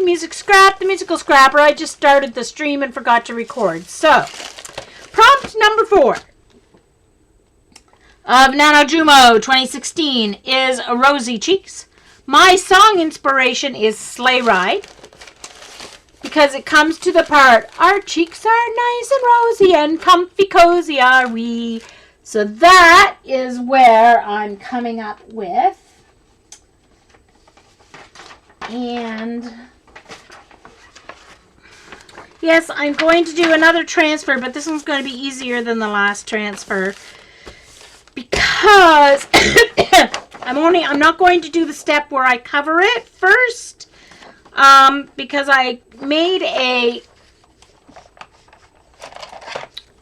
music scrap, the musical scrapper. I just started the stream and forgot to record. So, prompt number 4 of NaNoJumo 2016 is Rosy Cheeks. My song inspiration is Sleigh Ride, because it comes to the part, our cheeks are nice and rosy and comfy cozy are we. So that is where I'm coming up with. And yes, I'm going to do another transfer, but this one's going to be easier than the last transfer because I'm not going to do the step where I cover it first, because I made a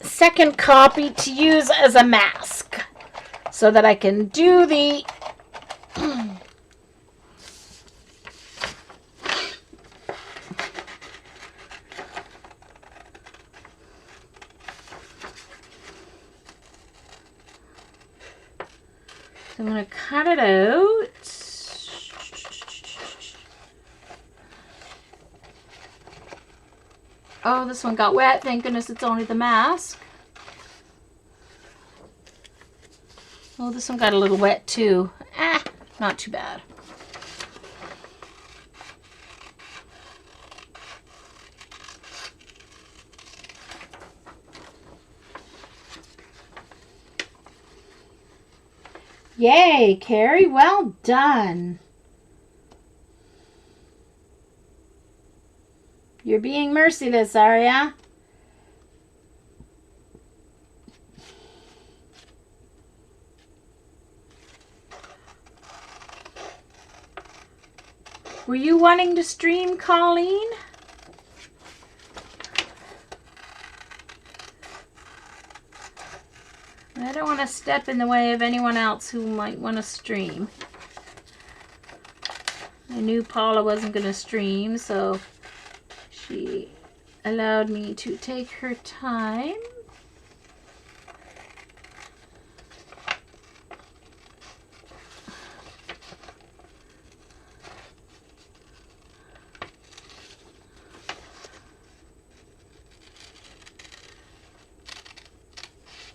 second copy to use as a mask so that I can do the I'm going to cut it out. Oh, this one got wet. Thank goodness it's only the mask. Oh, this one got a little wet too. Not too bad. Yay, Carrie. Well done. You're being merciless, are ya? Were you wanting to stream, Colleen? I don't want to step in the way of anyone else who might want to stream. I knew Paula wasn't going to stream, so she allowed me to take her time.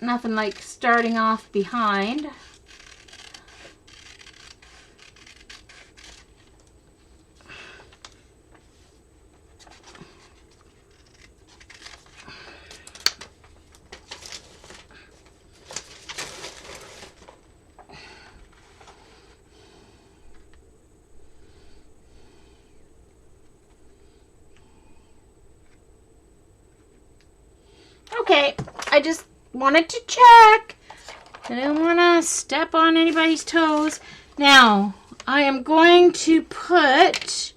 Nothing like starting off behind. Okay, I just wanted to check. I didn't want to step on anybody's toes. Now, I am going to put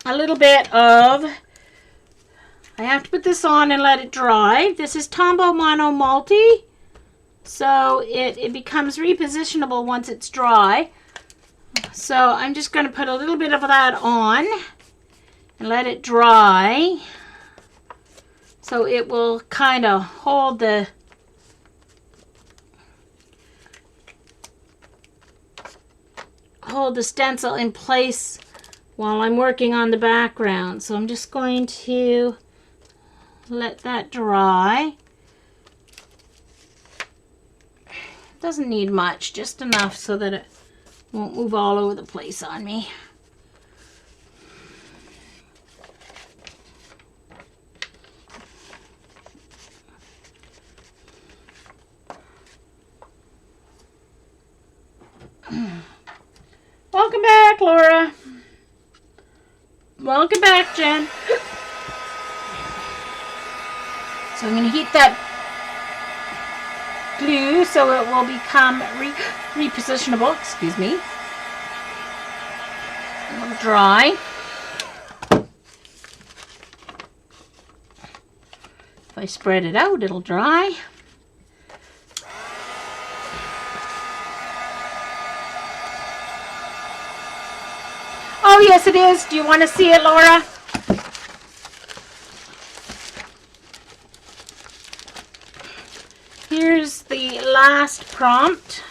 a little bit of, I have to put this on and let it dry. This is Tombow Mono Multi, so it becomes repositionable once it's dry. So I'm just going to put a little bit of that on and let it dry. So it will kind of hold the stencil in place while I'm working on the background. So I'm just going to let that dry. Doesn't need much, just enough so that it won't move all over the place on me. Welcome back, Laura. Welcome back, Jen. So I'm going to heat that glue so it will become repositionable. Excuse me. It'll dry. If I spread it out, it'll dry. Oh, yes, it is. Do you want to see it, Laura? Here's the last prompt.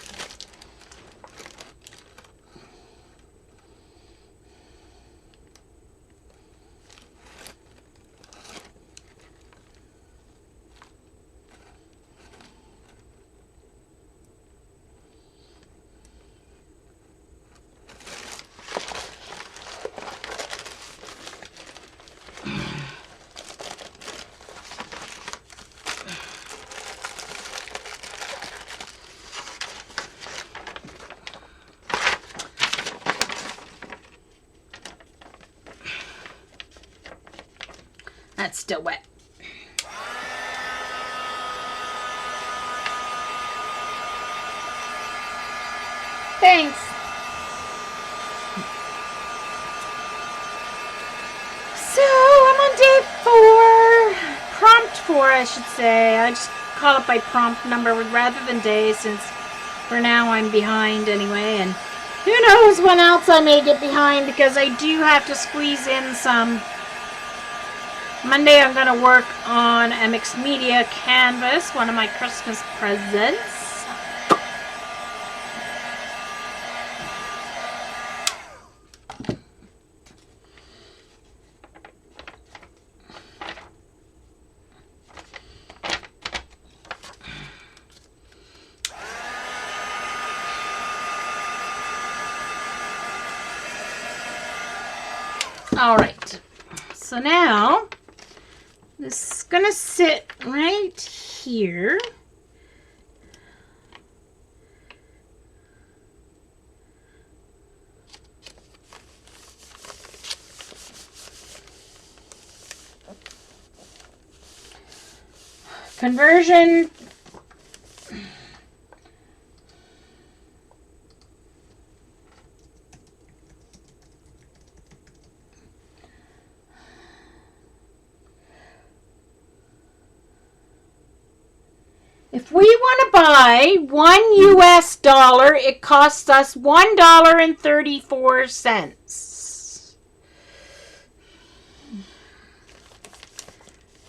That's still wet. Thanks. So I'm on day 4. Prompt 4, I should say. I just call it by prompt number rather than day, since for now I'm behind anyway, and who knows when else I may get behind, because I do have to squeeze in some. Monday I'm going to work on a mixed media canvas, one of my Christmas presents. All right, so now this is going to sit right here. Conversion. If we want to buy $1 US, it costs us $1.34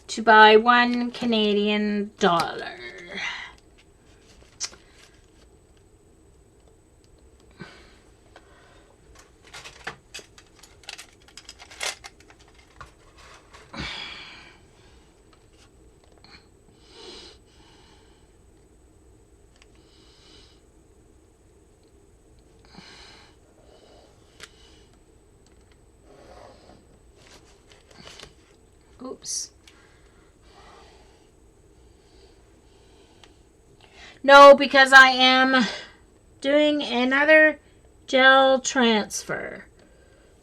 to buy 1 Canadian dollar. Oops. No, because I am doing another gel transfer.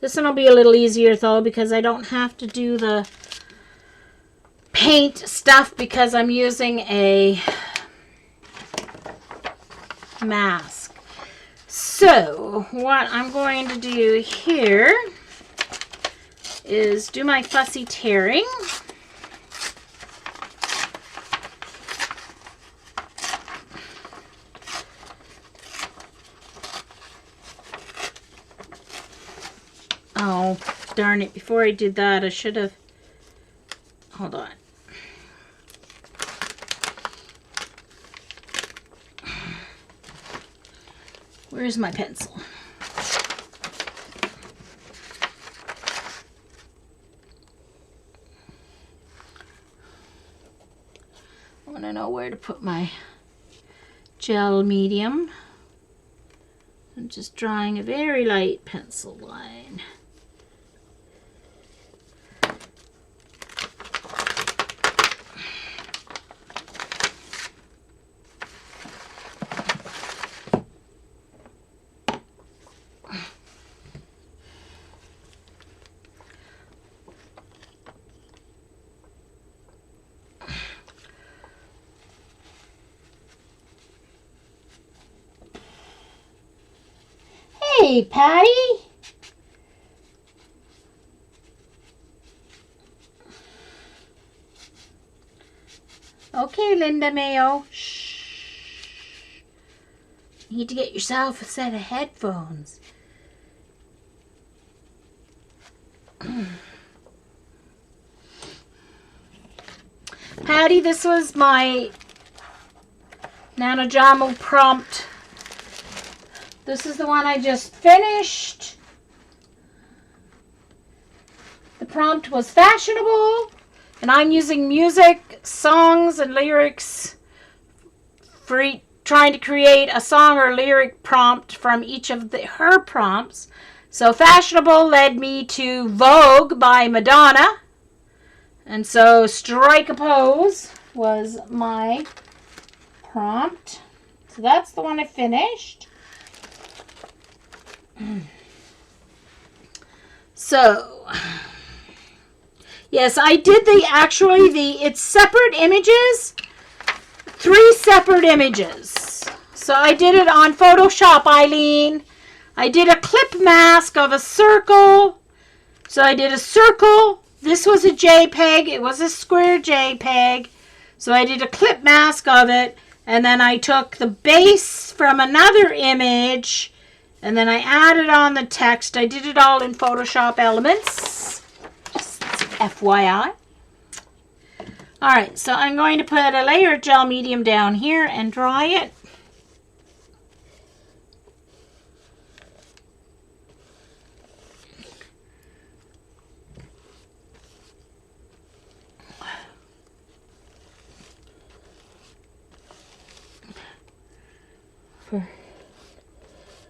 This one will be a little easier though, because I don't have to do the paint stuff because I'm using a mask. So what I'm going to do here is do my fussy tearing. Oh, darn it. Before I did that, I should have... Hold on. Where's my pencil? I want to know where to put my gel medium. I'm just drawing a very light pencil line. Hey, Patty. Okay, Linda Mayo. Shh. You need to get yourself a set of headphones. Patty, this was my NaNoJomo prompt. This is the one I just finished. The prompt was fashionable, and I'm using music, songs, and lyrics for trying to create a song or lyric prompt from each of her prompts. So fashionable led me to Vogue by Madonna. And so Strike a Pose was my prompt. So that's the one I finished. So, Yes, I did it's separate images, 3 separate images. So I did it on Photoshop, Eileen. I did a clip mask of a circle. So I did a circle. This was a JPEG. It was a square JPEG. So I did a clip mask of it. And then I took the base from another image. And then I added on the text. I did it all in Photoshop Elements. Just FYI. Alright, so I'm going to put a layer of gel medium down here and dry it.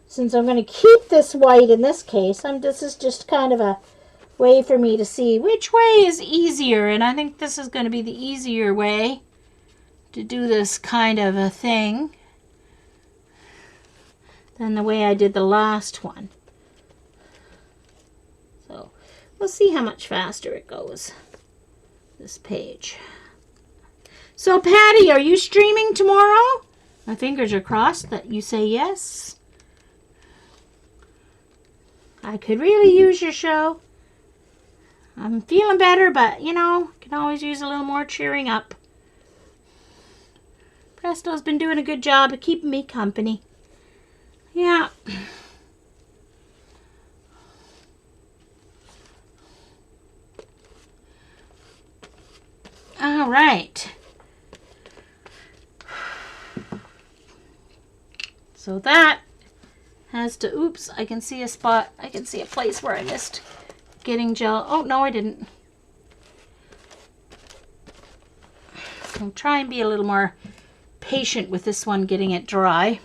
Since I'm going to keep this white in this case, this is just kind of a way for me to see which way is easier, and I think this is going to be the easier way to do this kind of a thing than the way I did the last one. So we'll see how much faster it goes, this page. So Patty, are you streaming tomorrow? My fingers are crossed that you say yes. I could really use your show. I'm feeling better, but, you know, can always use a little more cheering up. Presto's been doing a good job of keeping me company. Yeah. All right. So that has to, oops, I can see a spot, I can see a place where I missed getting gel. Oh, no, I didn't. I'll try and be a little more patient with this one, getting it dry.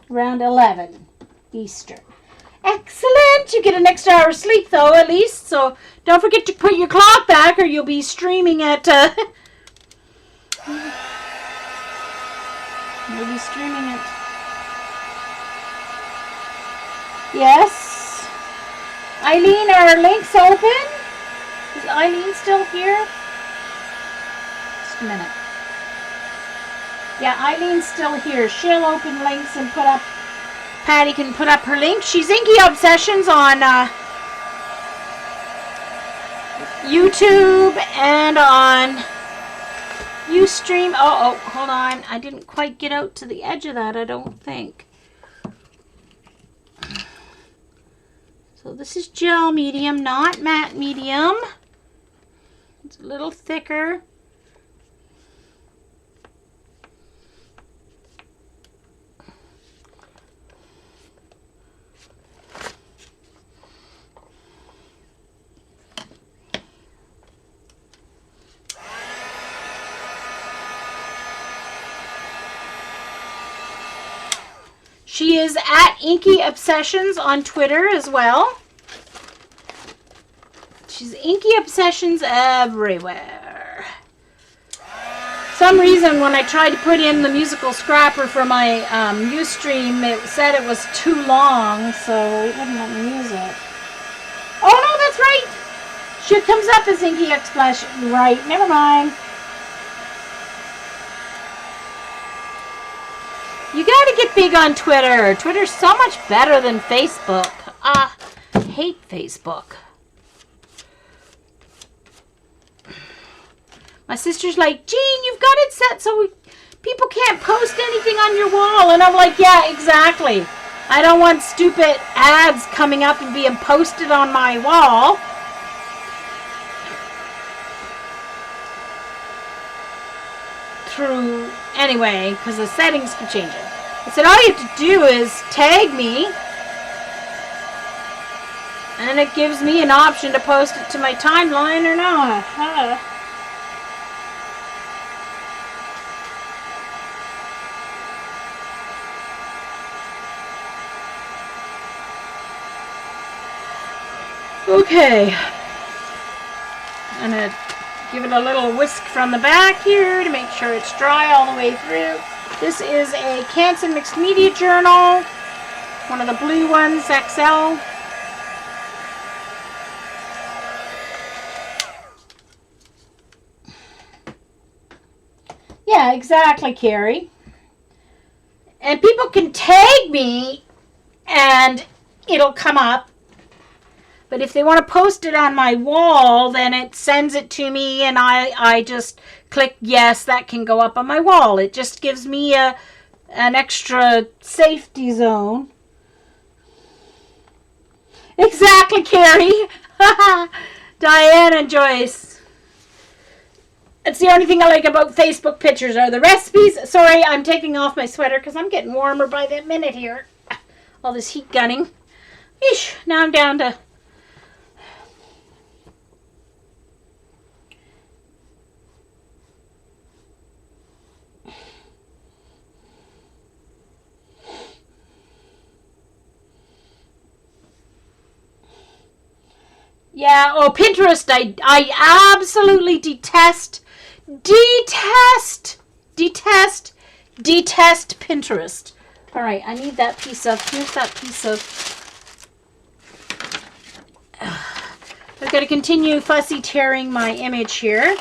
Around 11 Eastern. Excellent! You get an extra hour of sleep, though, at least. So don't forget to put your clock back, or you'll be streaming at. You'll be streaming it. Yes. Eileen, are our links open? Is Eileen still here? Just a minute. Yeah, Eileen's still here. She'll open links and put up. Patty can put up her link. She's Inky Obsessions on YouTube and on Ustream. Oh, hold on. I didn't quite get out to the edge of that, I don't think. So this is gel medium, not matte medium. It's a little thicker. She is at Inky Obsessions on Twitter as well. She's Inky Obsessions everywhere. For some reason, when I tried to put in the musical scrapper for my Ustream, it said it was too long, so it wouldn't let me use it. Oh no, that's right! She comes up as Inky Obsessions. Right, never mind. You gotta get big on Twitter. Twitter's so much better than Facebook. I hate Facebook. My sister's like, Jean, you've got it set so people can't post anything on your wall. And I'm like, yeah, exactly. I don't want stupid ads coming up and being posted on my wall. Through, anyway, because the settings can change it. I said, all you have to do is tag me. And it gives me an option to post it to my timeline or not. Okay. I'm going to give it a little whisk from the back here to make sure it's dry all the way through. This is a Canson Mixed Media Journal, one of the blue ones, XL. Yeah, exactly, Carrie. And people can tag me and it'll come up. But if they want to post it on my wall, then it sends it to me and I just click yes, that can go up on my wall. It just gives me an extra safety zone. Exactly, Carrie. Diane and Joyce. It's the only thing I like about Facebook pictures are the recipes. Sorry, I'm taking off my sweater because I'm getting warmer by the minute here. All this heat gunning. Eesh, now I'm down to... Yeah, oh, Pinterest, I absolutely detest Pinterest. All right, I need that piece of, here's that piece of, I've got to continue fussy tearing my image here.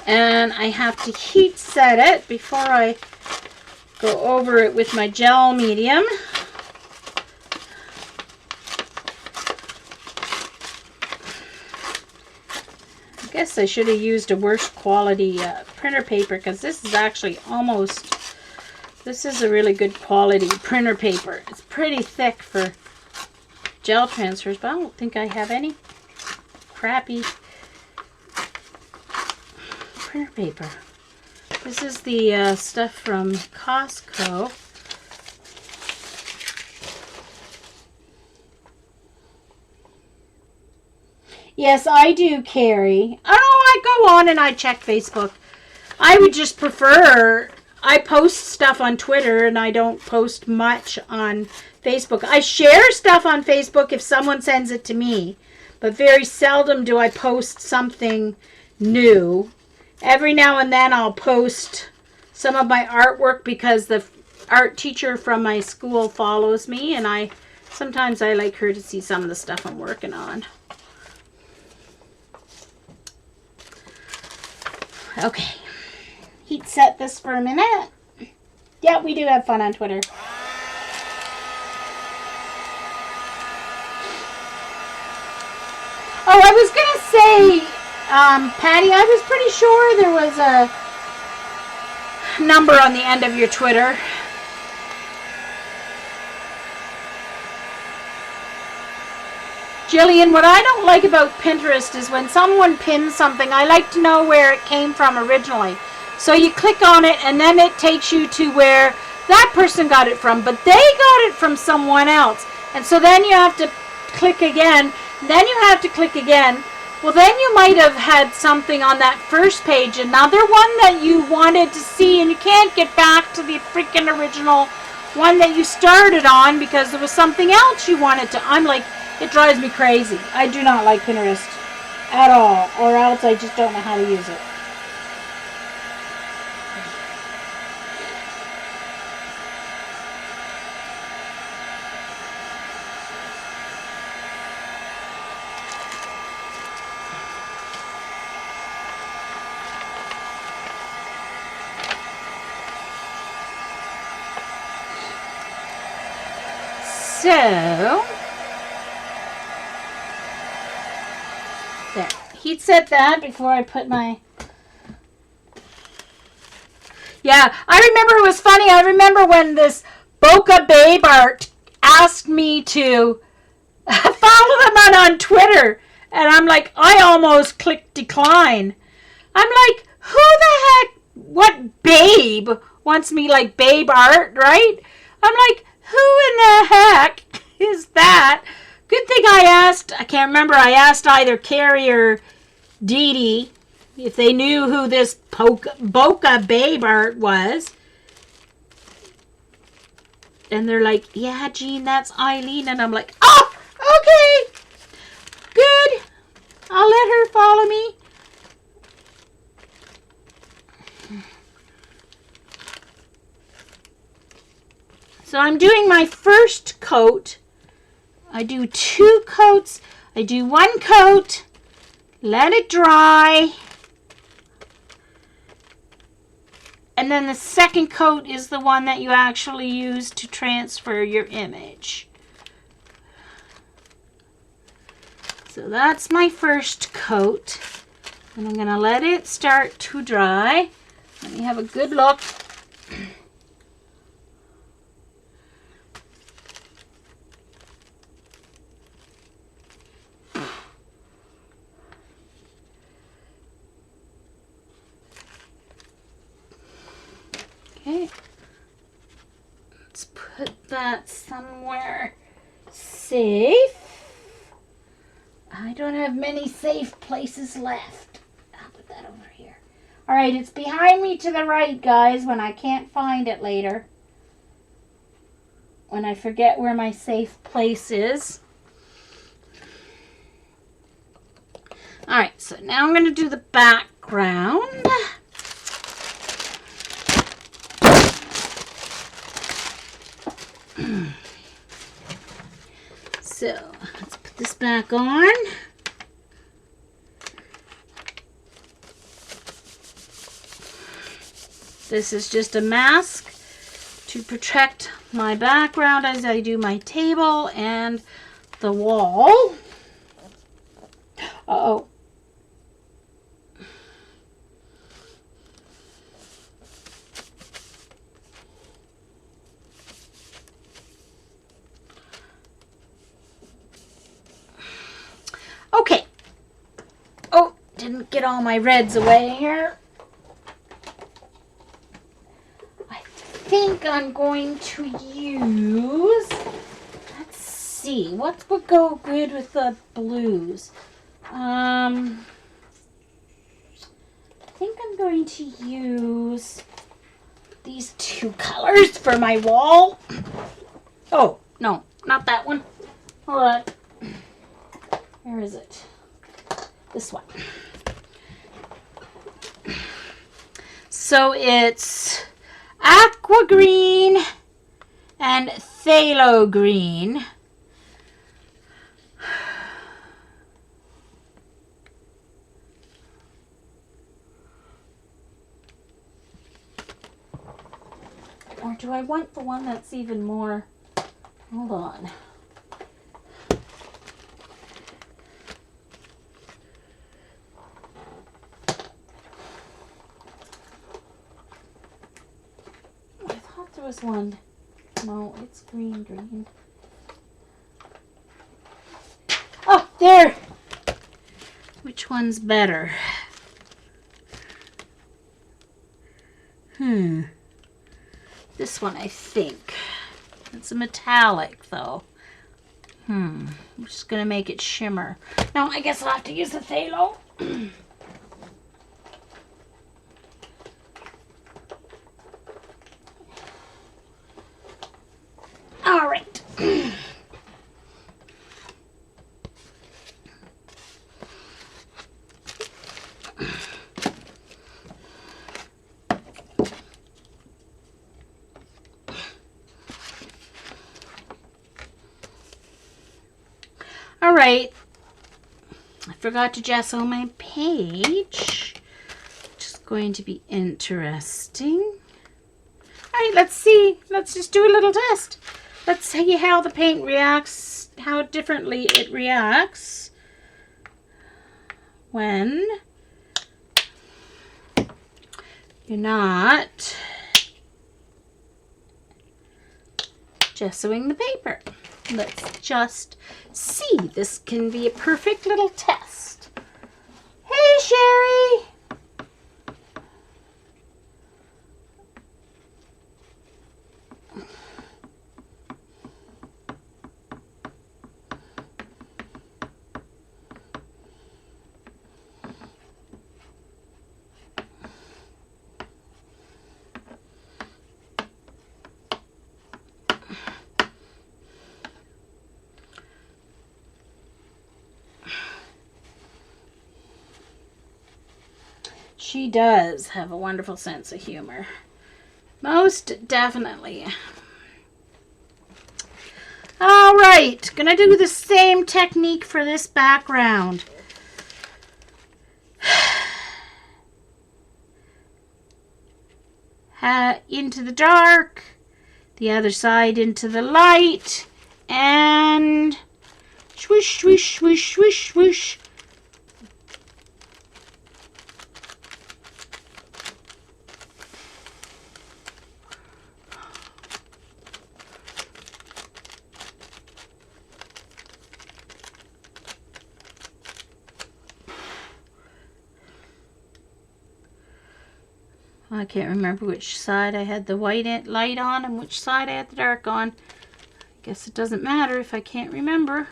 And I have to heat set it before I go over it with my gel medium. I guess I should have used a worse quality printer paper because this is actually almost, this is a really good quality printer paper. It's pretty thick for gel transfers, but I don't think I have any crappy printer paper. This is the stuff from Costco. Yes, I do, Carrie. Oh, I go on and I check Facebook. I would just prefer, I post stuff on Twitter and I don't post much on Facebook. I share stuff on Facebook if someone sends it to me, but very seldom do I post something new. Every now and then I'll post some of my artwork because the art teacher from my school follows me and sometimes I like her to see some of the stuff I'm working on. Okay, heat set this for a minute. Yeah, we do have fun on Twitter. Oh, I was going to say, Patty, I was pretty sure there was a number on the end of your Twitter. Jillian, what I don't like about Pinterest is when someone pins something, I like to know where it came from originally. So you click on it and then it takes you to where that person got it from, but they got it from someone else. And so then you have to click again, then you have to click again. Well, then you might have had something on that first page, another one that you wanted to see, and you can't get back to the freaking original one that you started on because there was something else you wanted to. I'm like, it drives me crazy. I do not like Pinterest at all, or else I just don't know how to use it. So, there. Heat set that before I put my... Yeah, I remember it was funny. I remember when this Boca Babe Art asked me to follow them on Twitter. And I'm like, I almost clicked decline. I'm like, who the heck, what babe wants me like Babe Art, right? I'm like, who in the heck is that? Good thing I asked, I can't remember, I asked either Carrie or Dee Dee if they knew who this Boca Babe Art was. And they're like, yeah, Jean, that's Eileen. And I'm like, oh, okay, good. I'll let her follow me. So I'm doing my first coat. I do 2 coats. I do 1 coat, let it dry, and then the second coat is the one that you actually use to transfer your image. So that's my first coat, and I'm going to let it start to dry. Let me have a good look. Okay, let's put that somewhere safe. I don't have many safe places left. I'll put that over here. All right, it's behind me to the right, guys, when I can't find it later. When I forget where my safe place is. All right, so now I'm going to do the background. So let's put this back on. This is just a mask to protect my background as I do my table and the wall. Uh-oh. Okay. Oh, didn't get all my reds away here. I think I'm going to use, let's see, what would go good with the blues? I think I'm going to use these 2 colors for my wall. Oh, no, not that one. Hold on. Where is it? This one. So it's aqua green and phthalo green. Or do I want the one that's even more? Hold on. I thought there was one. No, it's green. Oh, there! Which one's better? This one, I think. It's a metallic, though. I'm just going to make it shimmer. Now, I guess I'll have to use the phthalo. All right. All right. I forgot to gesso my page. Just going to be interesting. All right, let's see. Let's just do a little test. Let's see how the paint reacts, how differently it reacts when you're not gessoing the paper. Let's just see. This can be a perfect little test. Hey, Sherry! She does have a wonderful sense of humor. Most definitely. All right, gonna do the same technique for this background. Into the dark, the other side into the light, and swish, swish, swish, swish, swish. I can't remember which side I had the white light on and which side I had the dark on. I guess it doesn't matter if I can't remember.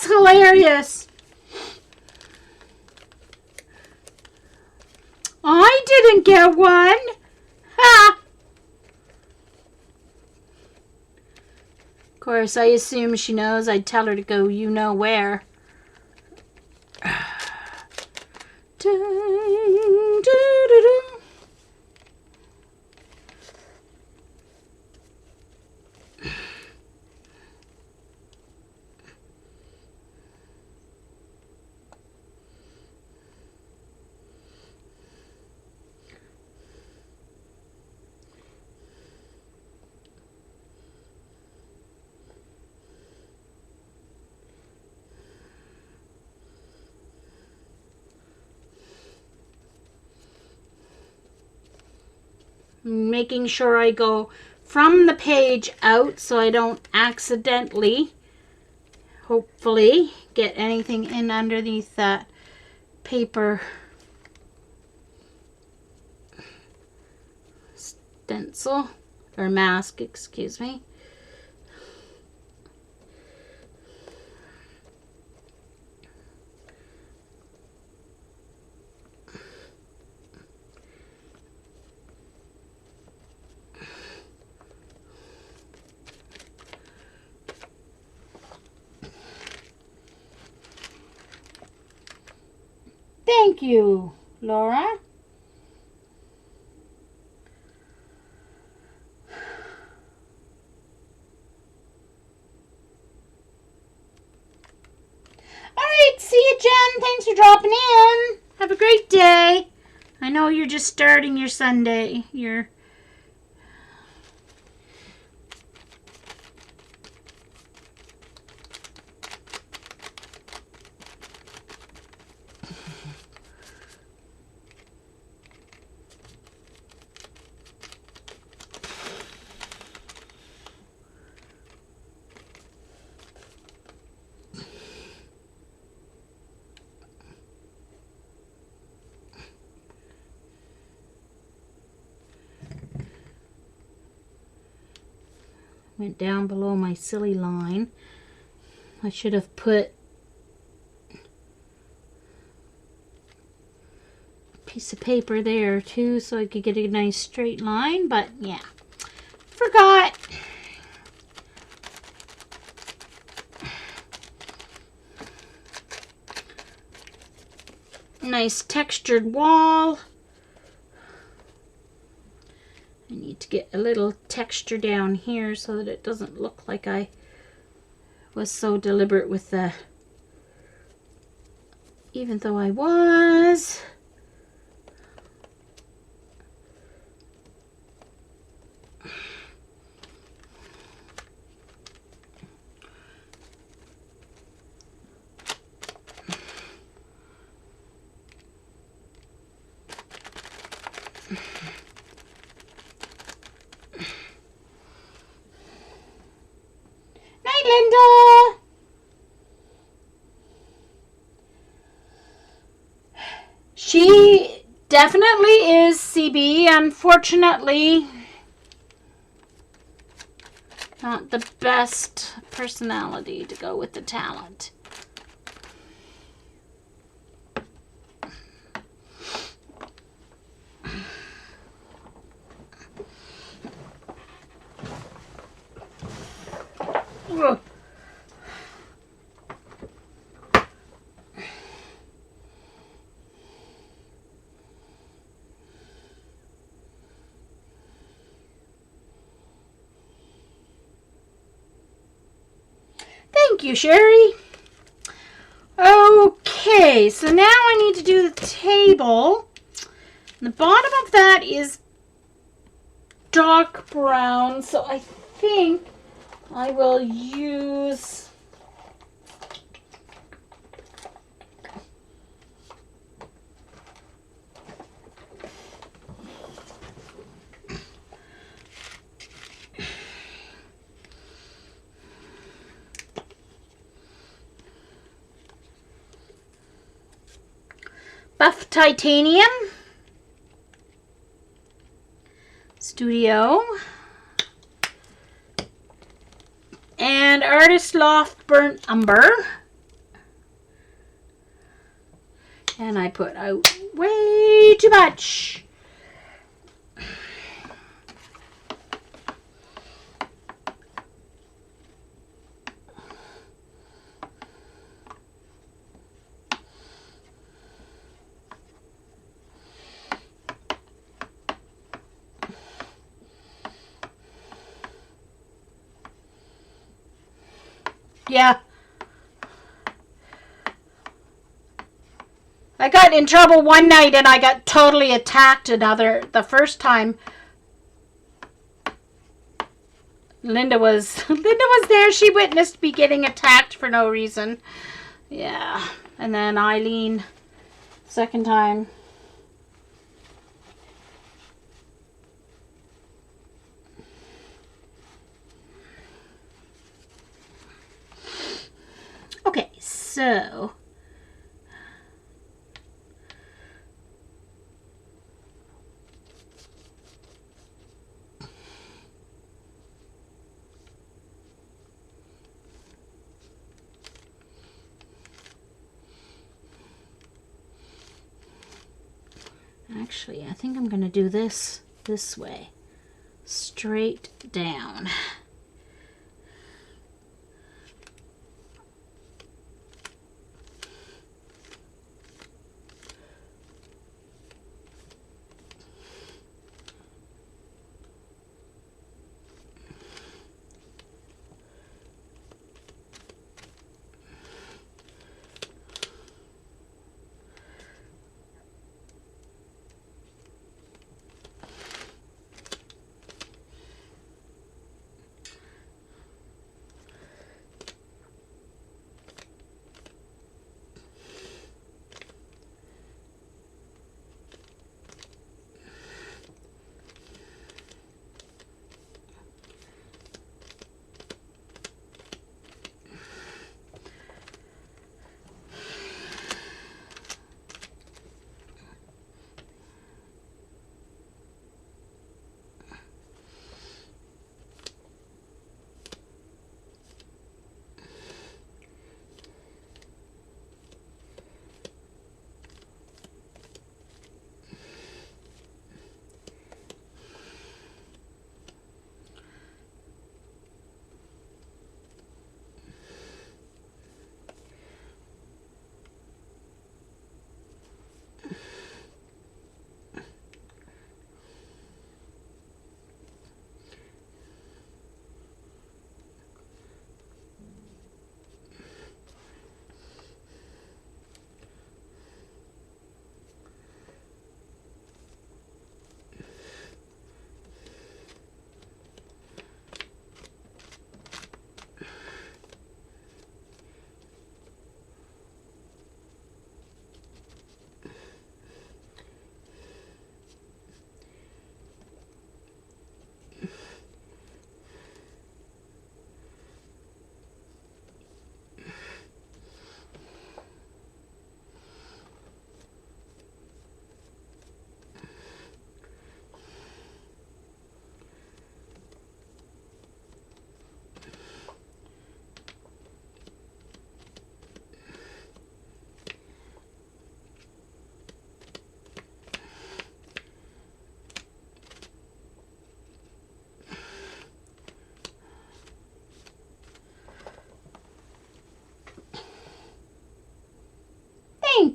Hilarious. I didn't get one. Ha! Of course, I assume she knows I'd tell her to go you know where. Dun, dun, dun, dun. Making sure I go from the page out so I don't accidentally, hopefully, get anything in underneath that paper stencil or mask, excuse me. Thank you, Laura. All right, see you, Jen. Thanks for dropping in. Have a great day. I know you're just starting your Sunday. Went down below my silly line. I should have put a piece of paper there too so I could get a nice straight line, but yeah, forgot. Nice textured wall. I need to get a little texture down here so that it doesn't look like I was so deliberate with the, even though I was. Linda. She definitely is CB. Unfortunately, not the best personality to go with the talent. Ugh. Thank you, Sherry. Okay, so now I need to do the table. The bottom of that is dark brown, so I think I will use Buff Titanium Studio and Artist Loft Burnt Umber. And I put out way too much. Yeah. I got in trouble one night and I got totally attacked the first time. Linda was there. She witnessed me getting attacked for no reason. Yeah. And then Eileen, second time. Okay, so actually, I think I'm going to do this way. Straight down.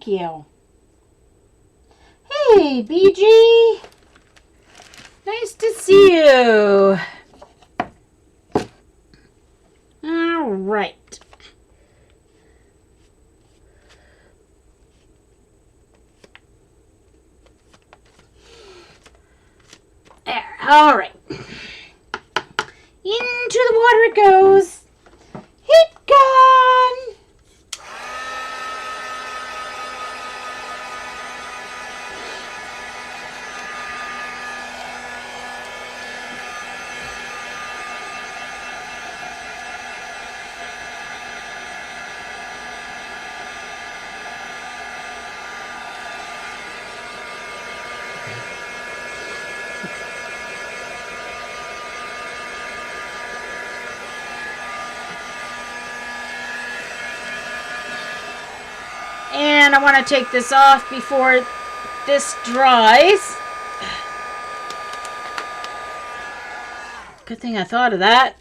Thank you. Hey, BG. Nice to see you. All right. There. All right. Into the water it goes. Hit gun. And I want to take this off before this dries. Good thing I thought of that.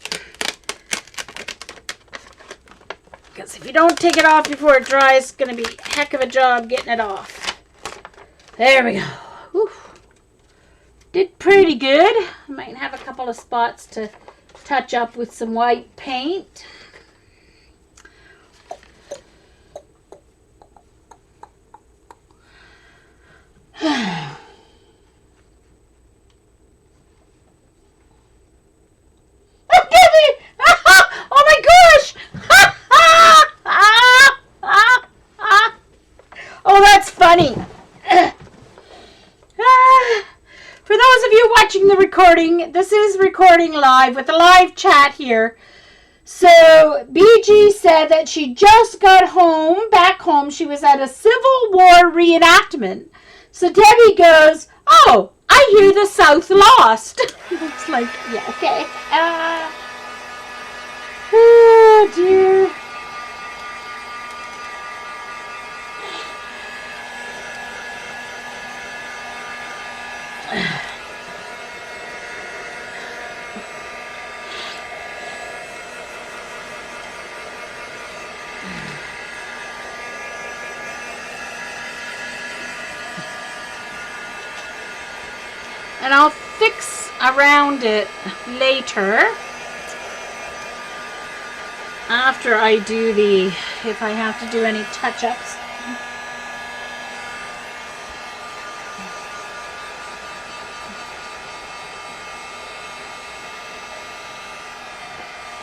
Because if you don't take it off before it dries, it's going to be a heck of a job getting it off. There we go. Whew. Did pretty good. I might have a couple of spots to touch up with some white paint. Oh my gosh! Oh, that's funny. For those of you watching the recording, this is recording live with a live chat here. So BG said that she just got back home. She was at a Civil War reenactment. So Debbie goes, "Oh, I hear the South lost." It's like, yeah, okay. Oh dear. And I'll fix around it later. After I do if I have to do any touch-ups.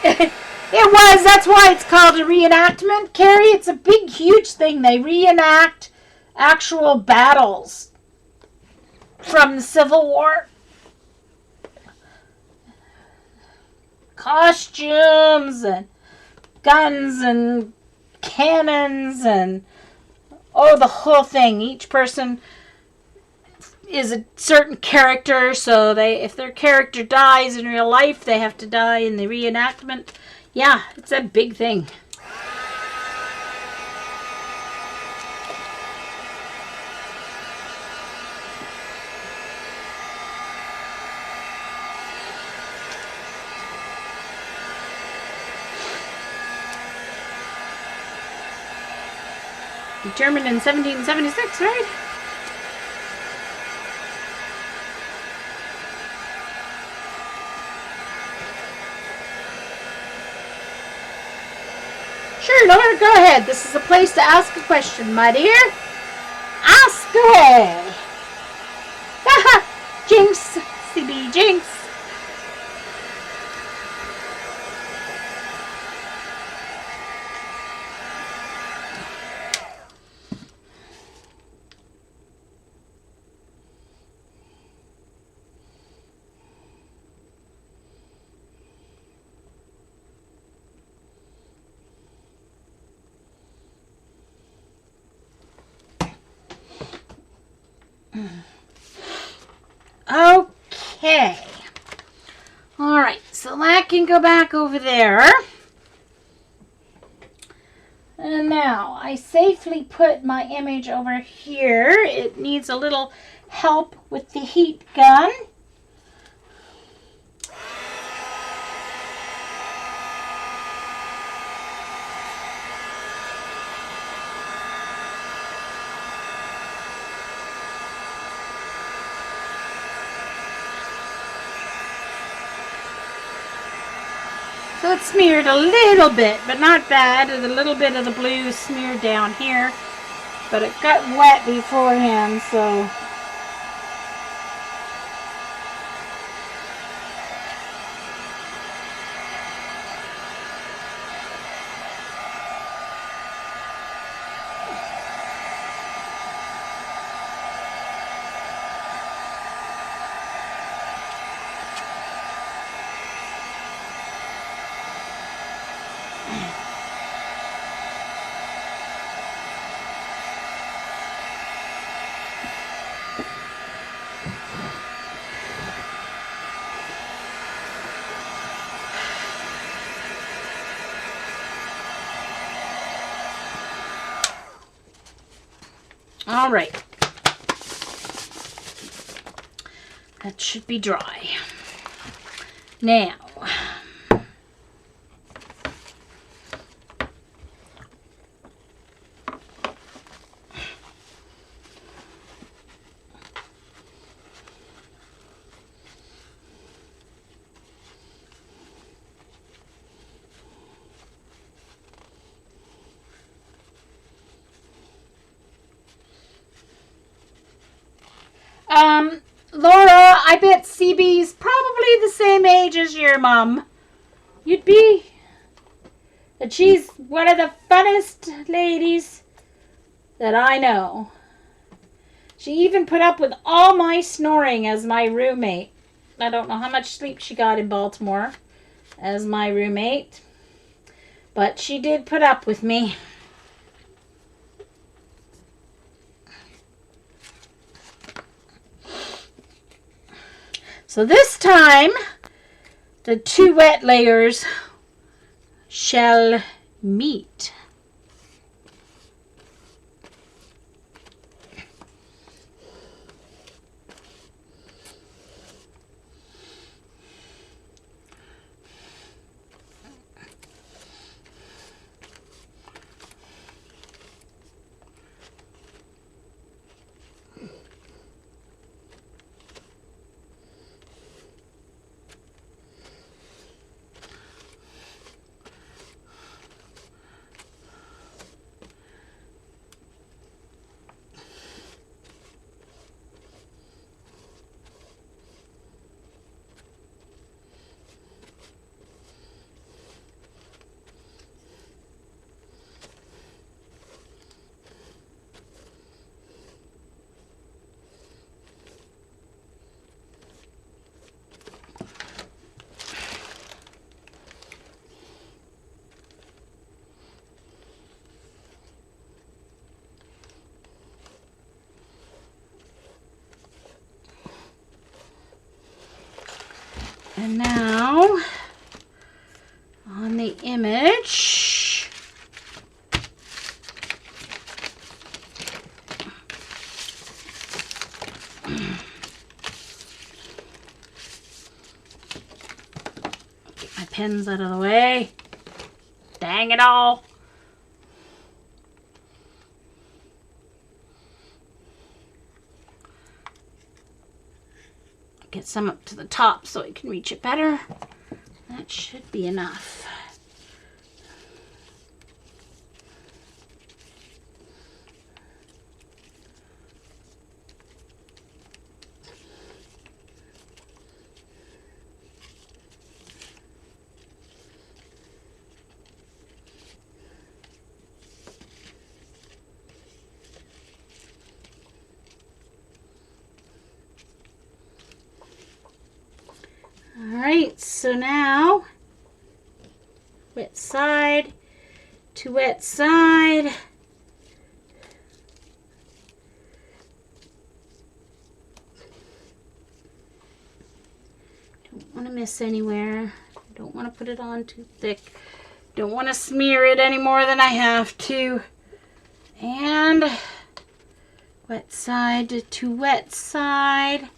It was. That's why it's called a reenactment, Carrie. It's a big, huge thing. They reenact actual battles from the Civil War. Costumes and guns and cannons and the whole thing. Each person is a certain character, so if their character dies in real life, they have to die in the reenactment. Yeah, it's a big thing. Determined in 1776, right? Sure, Laura, go ahead. This is a place to ask a question, my dear. Ask away. Jinx, CB Jinx. Okay. All right, so that can go back over there. And now I safely put my image over here. It needs a little help with the heat gun. So it's smeared a little bit, but not bad. There's a little bit of the blue smeared down here. But it got wet beforehand, so... All right. That should be dry. Now, Laura, I bet CB's probably the same age as your mom. You'd be. And she's one of the funnest ladies that I know. She even put up with all my snoring as my roommate. I don't know how much sleep she got in Baltimore as my roommate, but she did put up with me. So this time, the two wet layers shall meet. And now, on the image, get my pens out of the way. Dang it all. Get some up to the top so I can reach it better. That should be enough. Alright, so now wet side to wet side. Don't want to miss anywhere. Don't want to put it on too thick. Don't want to smear it any more than I have to. And wet side to wet side.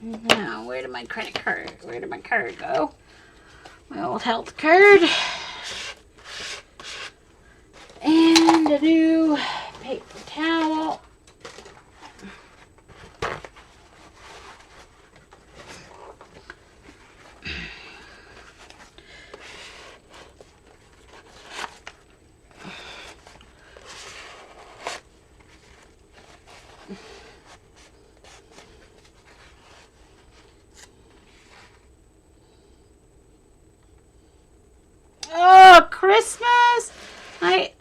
Now, where did my credit card? Where did my card go? My old health card. And a new paper towel. Oh, Christmas! I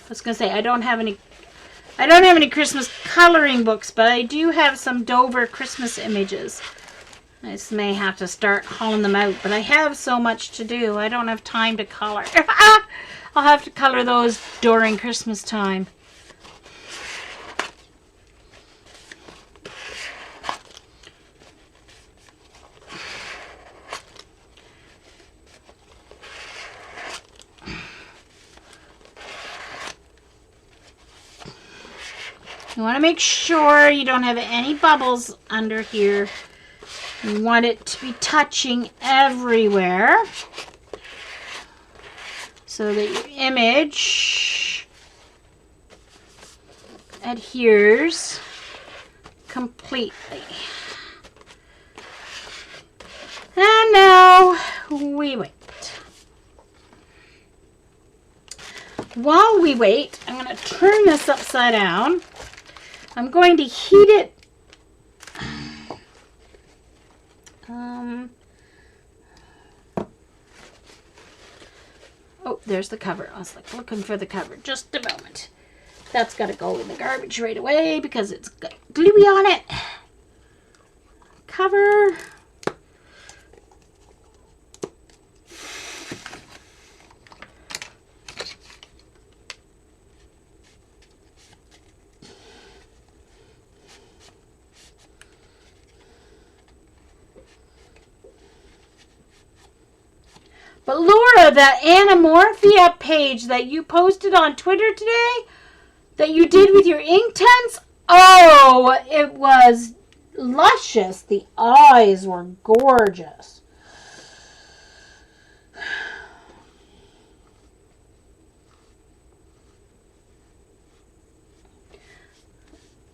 was gonna say I don't have any Christmas coloring books, but I do have some Dover Christmas images. I just may have to start hauling them out, but I have so much to do. I don't have time to color. I'll have to color those during Christmas time. You want to make sure you don't have any bubbles under here. You want it to be touching everywhere so that your image adheres completely. And now we wait. While we wait, I'm going to turn this upside down. I'm going to heat it. Oh, there's the cover. I was like looking for the cover. Just a moment. That's got to go in the garbage right away because it's got gluey on it. Cover. But Laura, that Anamorphia page that you posted on Twitter today, that you did with your Inktense, oh, it was luscious. The eyes were gorgeous.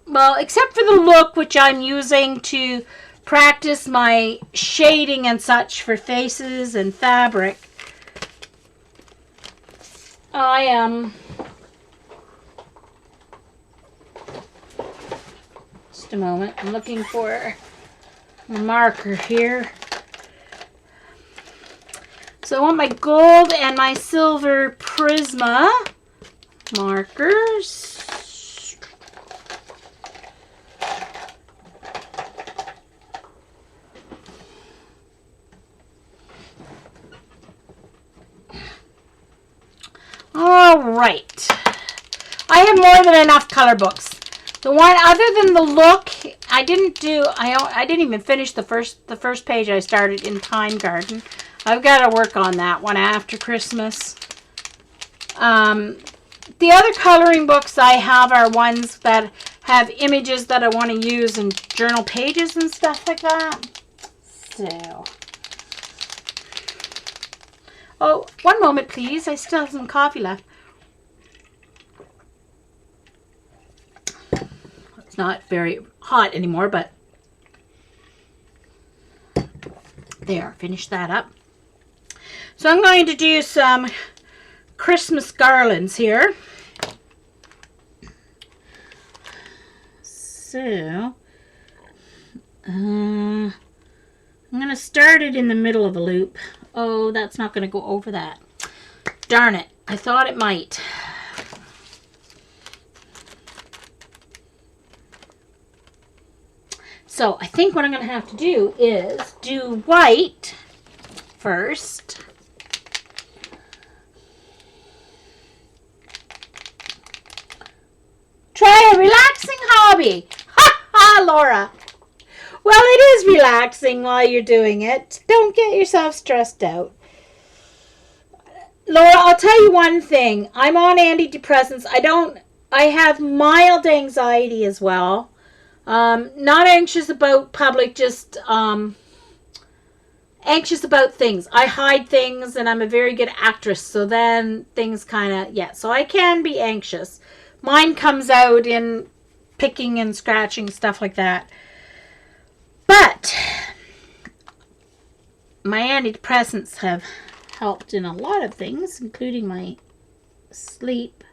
Well, except for the look, which I'm using to practice my shading and such for faces and fabric. I am just a moment. I'm looking for a marker here. So I want my gold and my silver Prisma markers. All right. I have more than enough color books. The one other than the look, I didn't even finish the first page I started in Time Garden. I've got to work on that one after Christmas. The other coloring books I have are ones that have images that I want to use in journal pages and stuff like that. So, oh, one moment, please. I still have some coffee left. It's not very hot anymore, but there, finish that up. So I'm going to do some Christmas garlands here. So, I'm going to start it in the middle of a loop. Oh, that's not going to go over that. Darn it. I thought it might. So I think what I'm going to have to do is do white first. Try a relaxing hobby. Ha ha, Laura. Well, it is relaxing while you're doing it. Don't get yourself stressed out. Laura, I'll tell you one thing. I'm on antidepressants. I have mild anxiety as well. Not anxious about public, just anxious about things. I hide things and I'm a very good actress, so then things kind of, yeah, so I can be anxious. Mine comes out in picking and scratching, stuff like that. But my antidepressants have helped in a lot of things, including my sleep.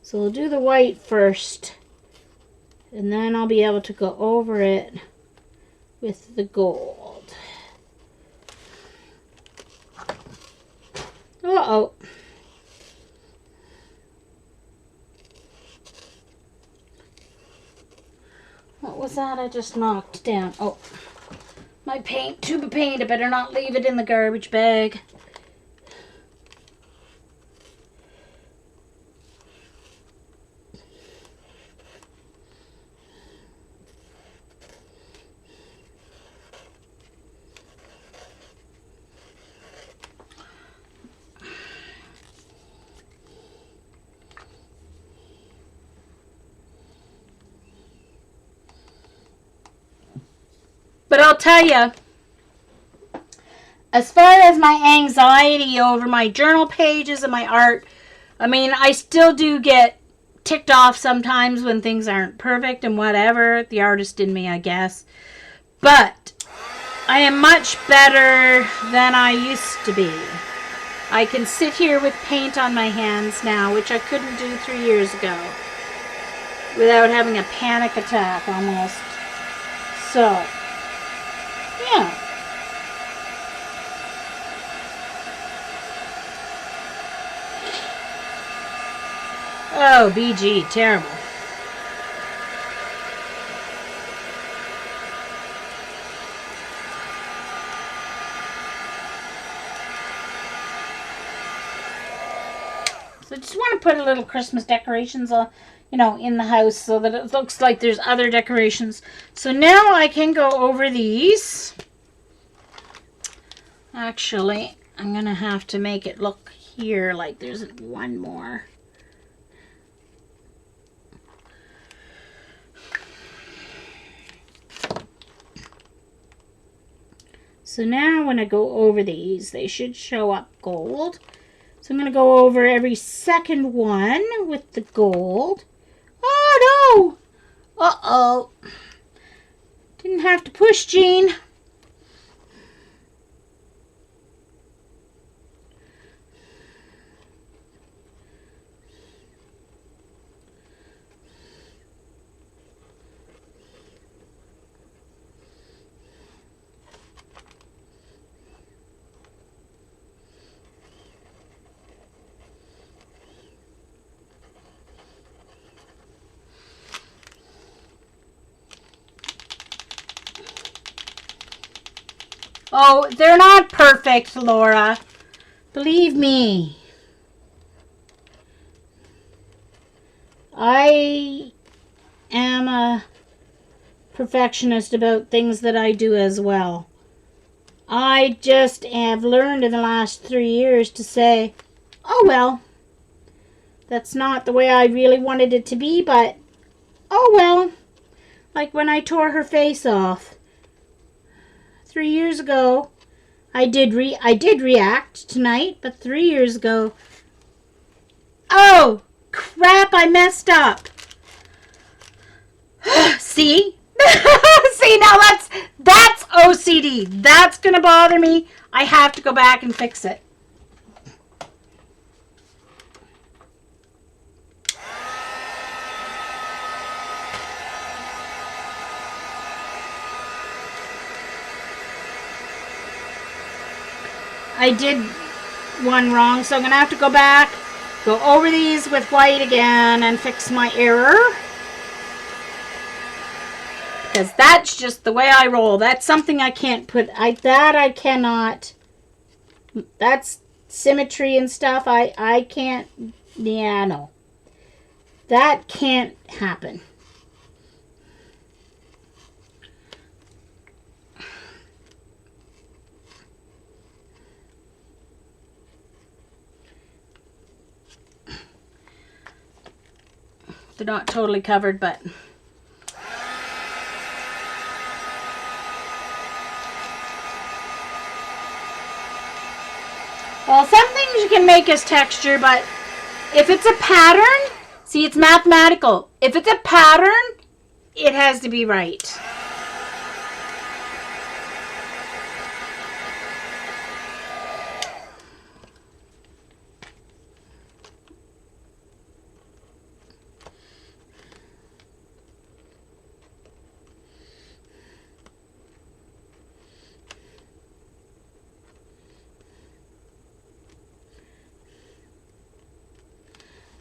So we'll do the white first, and then I'll be able to go over it with the gold. Uh-oh. What was that I just knocked down? Oh, my paint, tube of paint. I better not leave it in the garbage bag. But I'll tell you, as far as my anxiety over my journal pages and my art, I mean, I still do get ticked off sometimes when things aren't perfect and whatever. The artist in me, I guess. But I am much better than I used to be. I can sit here with paint on my hands now, which I couldn't do 3 years ago, without having a panic attack almost. So, yeah. Oh, BG, terrible. So I just want to put a little Christmas decorations on, in the house so that it looks like there's other decorations. So now I can go over these. Actually, I'm going to have to make it look here like there's one more. So now when I go over these, they should show up gold. So I'm going to go over every second one with the gold. Oh, no! Uh-oh. Didn't have to push, Jean. Oh, they're not perfect, Laura. Believe me. I am a perfectionist about things that I do as well. I just have learned in the last 3 years to say, oh well, that's not the way I really wanted it to be, but oh well. Like when I tore her face off 3 years ago, I did react tonight, but 3 years ago, oh crap, I messed up. See? See, now that's OCD. That's gonna bother me. I have to go back and fix it. I did one wrong, so I'm going to have to go back, go over these with white again, and fix my error. because that's just the way I roll. That's something I can't put. I cannot. That's symmetry and stuff. I can't. Yeah, no. That can't happen. They're not totally covered, but well, some things you can make as texture, but if it's a pattern, see, it's mathematical. If it's a pattern, it has to be right.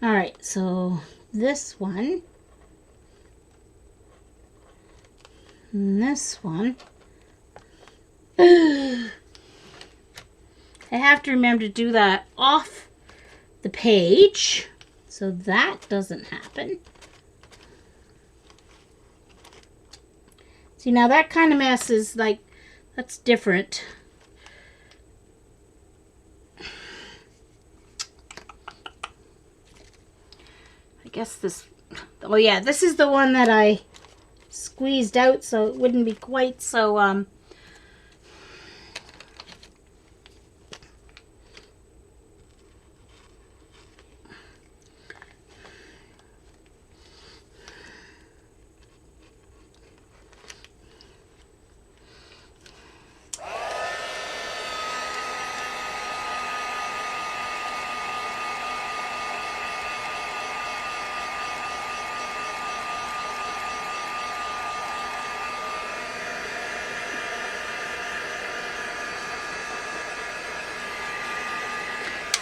All right, so this one, and this one. I have to remember to do that off the page so that doesn't happen. See, now that kind of mess is like, that's different. I guess this, oh yeah, this is the one that I squeezed out so it wouldn't be quite so, of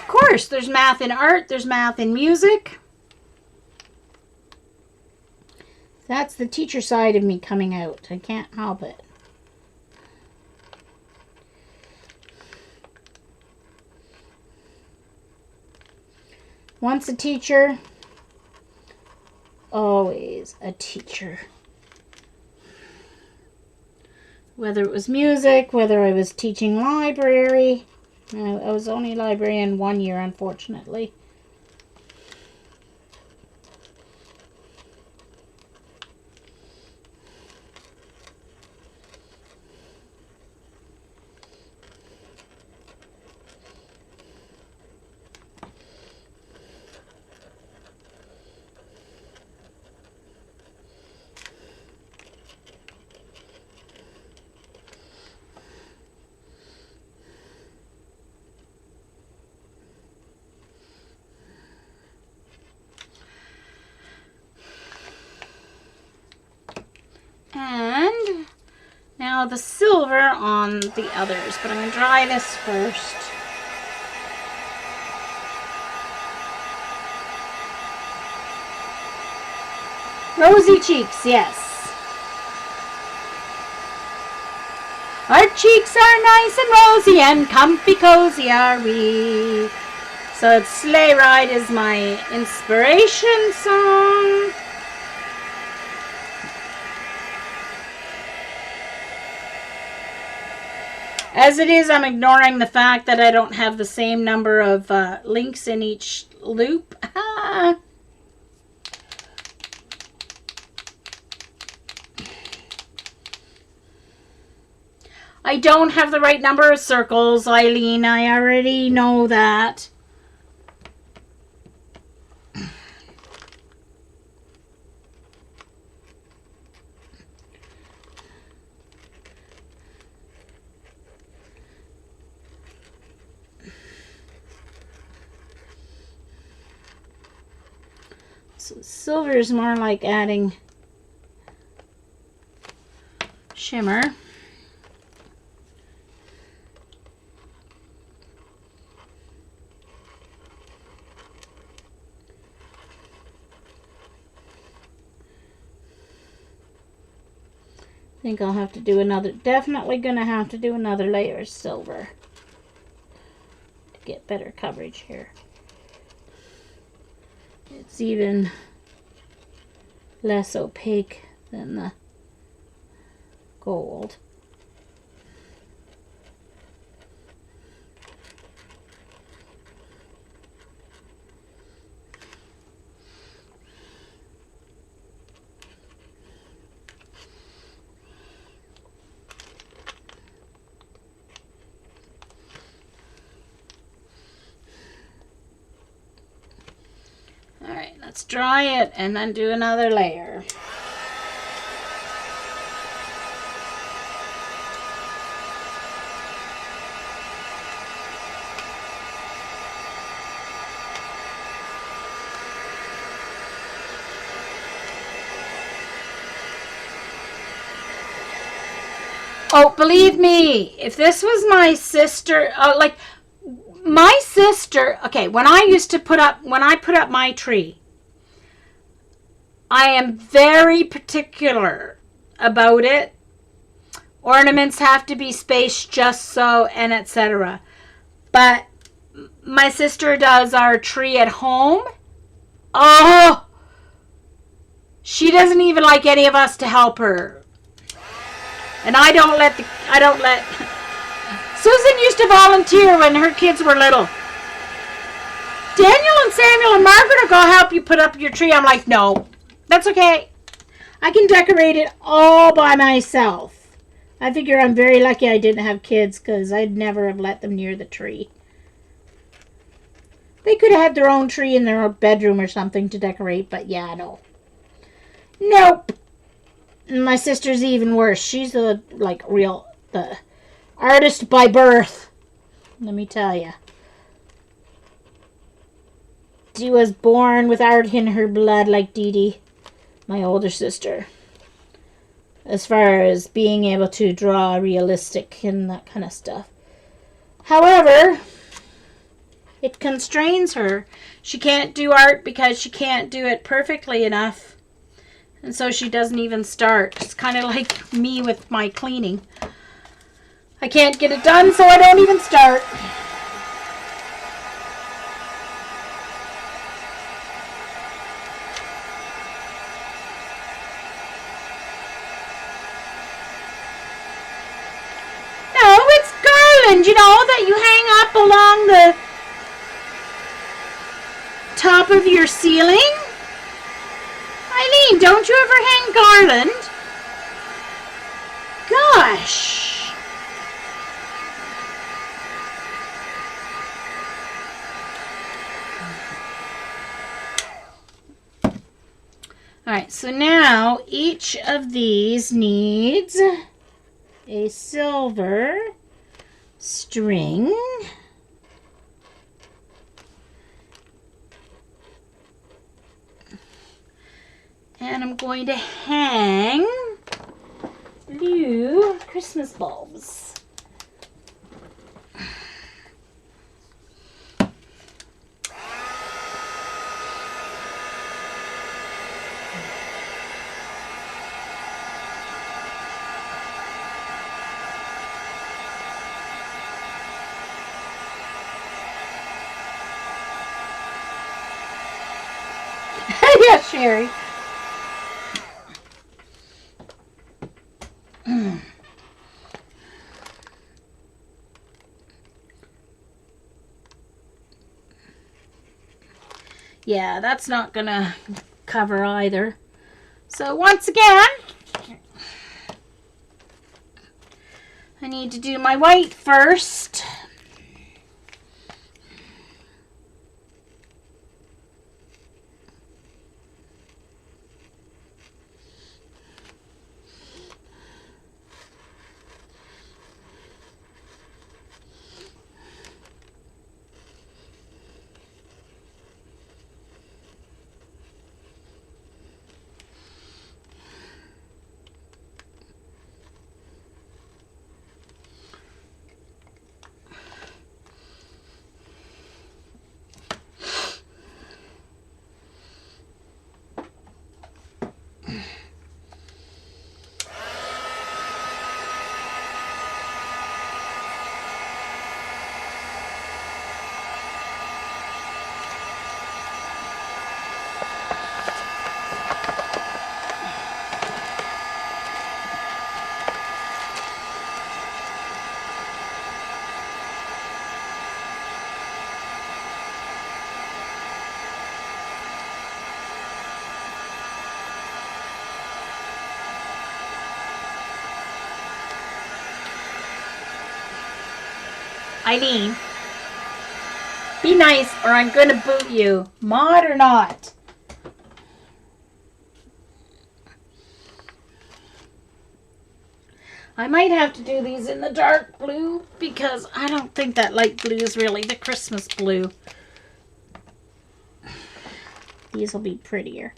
course, there's math in art, there's math in music. That's the teacher side of me coming out. I can't help it. Once a teacher, always a teacher. Whether it was music, whether I was teaching library. I was only librarian 1 year, unfortunately. And now the silver on the others, but I'm going to dry this first. Rosy cheeks, yes. Our cheeks are nice and rosy and comfy cozy are we. So it's Sleigh Ride is my inspiration song. As it is, I'm ignoring the fact that I don't have the same number of links in each loop. I don't have the right number of circles, Eileen. I already know that. So silver is more like adding shimmer. think I'll have to do another, definitely gonna have to do another layer of silver to get better coverage here. It's even less opaque than the gold. Alright, let's dry it and then do another layer. Oh, believe me, if this was my sister, like my sister, okay, when I put up my tree, I am very particular about it. Ornaments have to be spaced just so, and etc. But my sister does our tree at home. Oh, she doesn't even like any of us to help her. And I don't let Susan used to volunteer when her kids were little. Daniel and Samuel and Margaret will go help you put up your tree. I'm like, no, that's okay. I can decorate it all by myself. I figure I'm very lucky I didn't have kids, because I'd never have let them near the tree. They could have had their own tree in their bedroom or something to decorate, but yeah, no. Nope. My sister's even worse. She's the artist by birth. Let me tell you. She was born with art in her blood like Dee Dee, my older sister. As far as being able to draw realistic and that kind of stuff. However, it constrains her. She can't do art because she can't do it perfectly enough. And so she doesn't even start. It's kind of like me with my cleaning. I can't get it done, so I don't even start. No, it's garland, you know, that you hang up along the top of your ceiling. Eileen, don't you ever hang garland? Gosh. Alright, so now each of these needs a silver string. And I'm going to hang blue Christmas bulbs. Yes, Sherry. Yeah, that's not gonna cover either. So once again, I need to do my white first. Eileen, be nice or I'm going to boot you. Mod or not? I might have to do these in the dark blue because I don't think that light blue is really the Christmas blue. These will be prettier.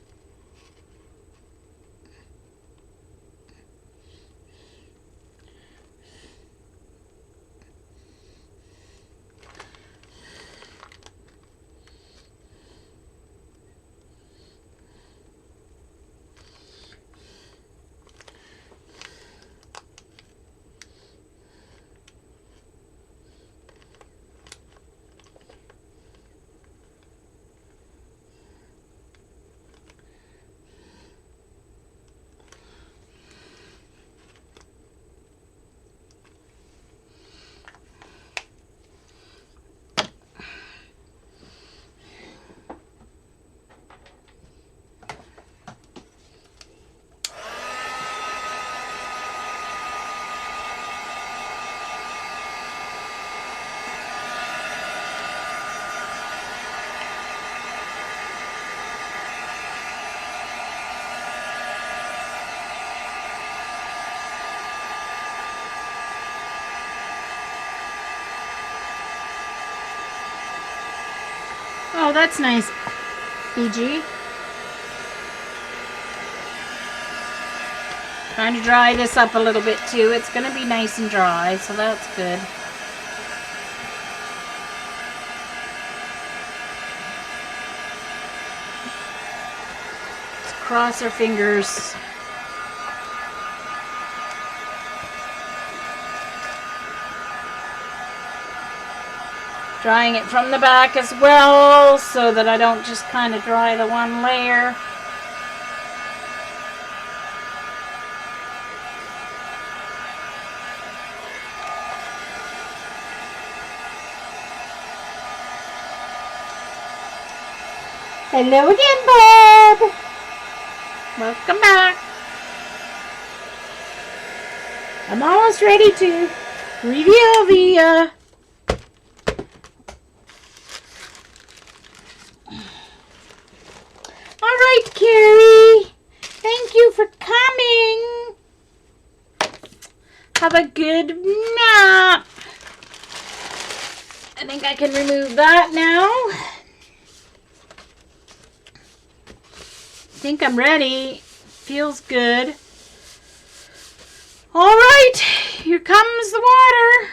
Oh, that's nice, BG. Trying to dry this up a little bit too. It's going to be nice and dry, so that's good. Let's cross our fingers. Drying it from the back as well so that I don't just kind of dry the one layer. Hello again, Bob. Welcome back. I'm almost ready to reveal the All right, Carrie. Thank you for coming. Have a good nap. I think I can remove that now. I think I'm ready. Feels good. All right, here comes the water.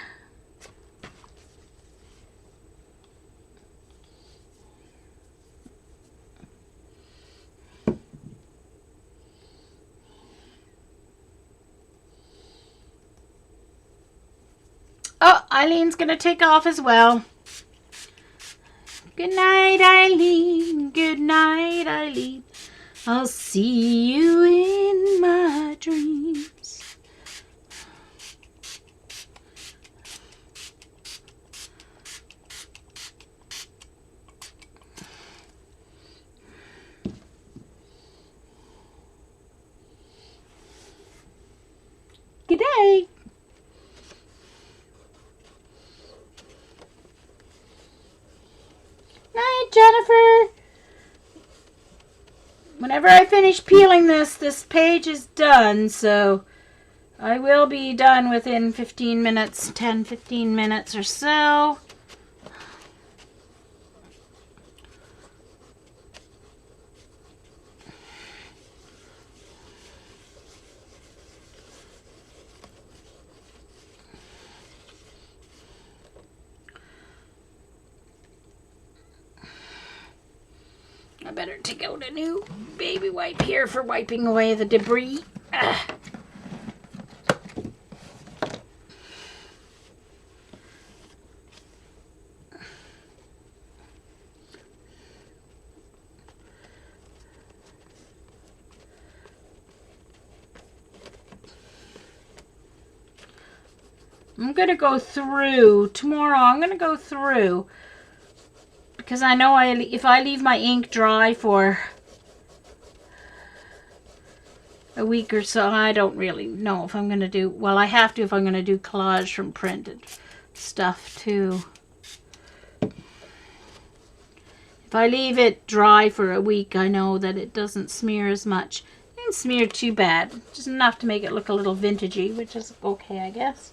Oh, Eileen's going to take off as well. Good night, Eileen. Good night, Eileen. I'll see you in my dreams. Good night. Night, Jennifer. Whenever I finish peeling this page is done, so I will be done within 15 minutes, 10-15 minutes or so. I better take out a new baby wipe here for wiping away the debris. I'm going to go through tomorrow. I'm going to go through because I know if I leave my ink dry for a week or so, I don't really know if I'm going to do, well, I have to if I'm going to do collage from printed. stuff too. If I leave it dry for a week, I know that it doesn't smear as much. It didn't smear too bad, just enough to make it look a little vintagey, which is okay, I guess.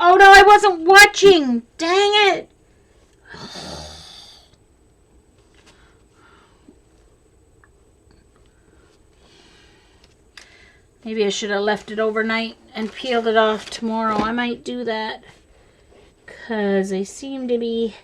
Oh no, I wasn't watching! Dang it! Maybe I should have left it overnight and peeled it off tomorrow. I might do that. Because they seem to be...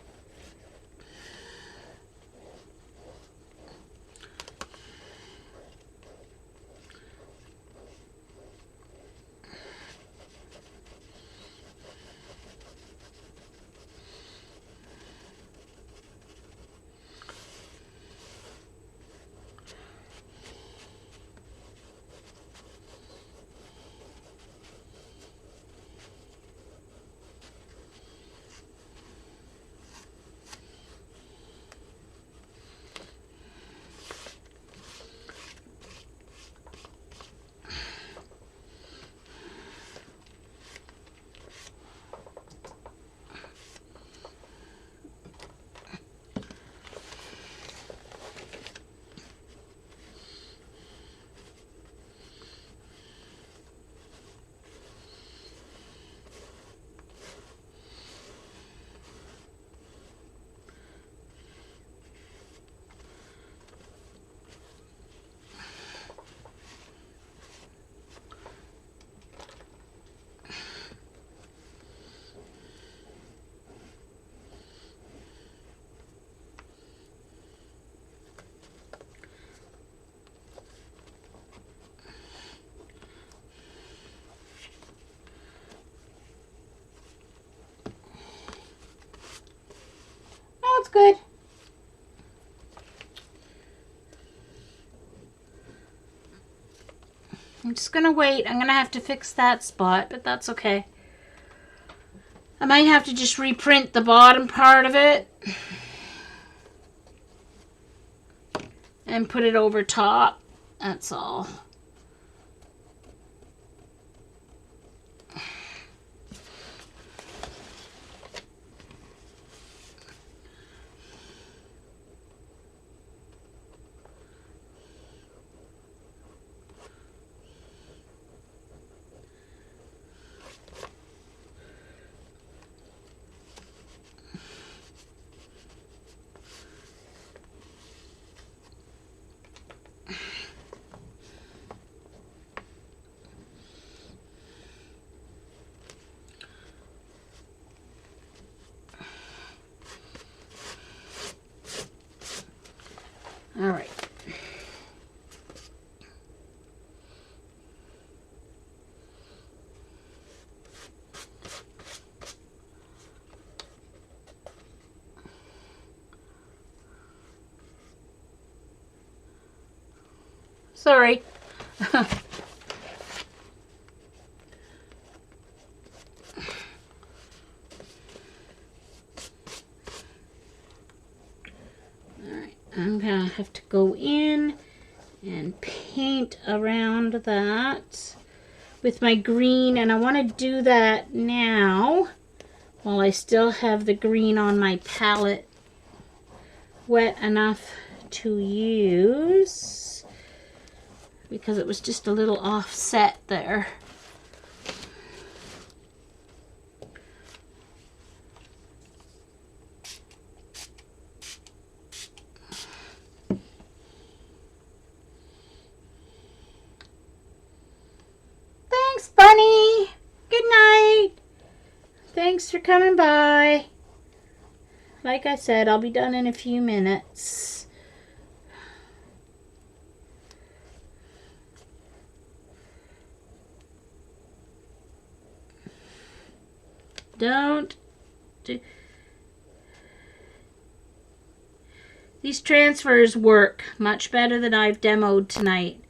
Oh, it's good. I'm just gonna wait. I'm gonna have to fix that spot, but that's okay. I might have to just reprint the bottom part of it and put it over top. That's all. All right. Sorry. I'm gonna have to go in and paint around that with my green, and I want to do that now while I still have the green on my palette wet enough to use, because it was just a little offset there. Thanks, Bunny. Good night. Thanks for coming by. Like I said, I'll be done in a few minutes. Don't do... These transfers work much better than I've demoed tonight.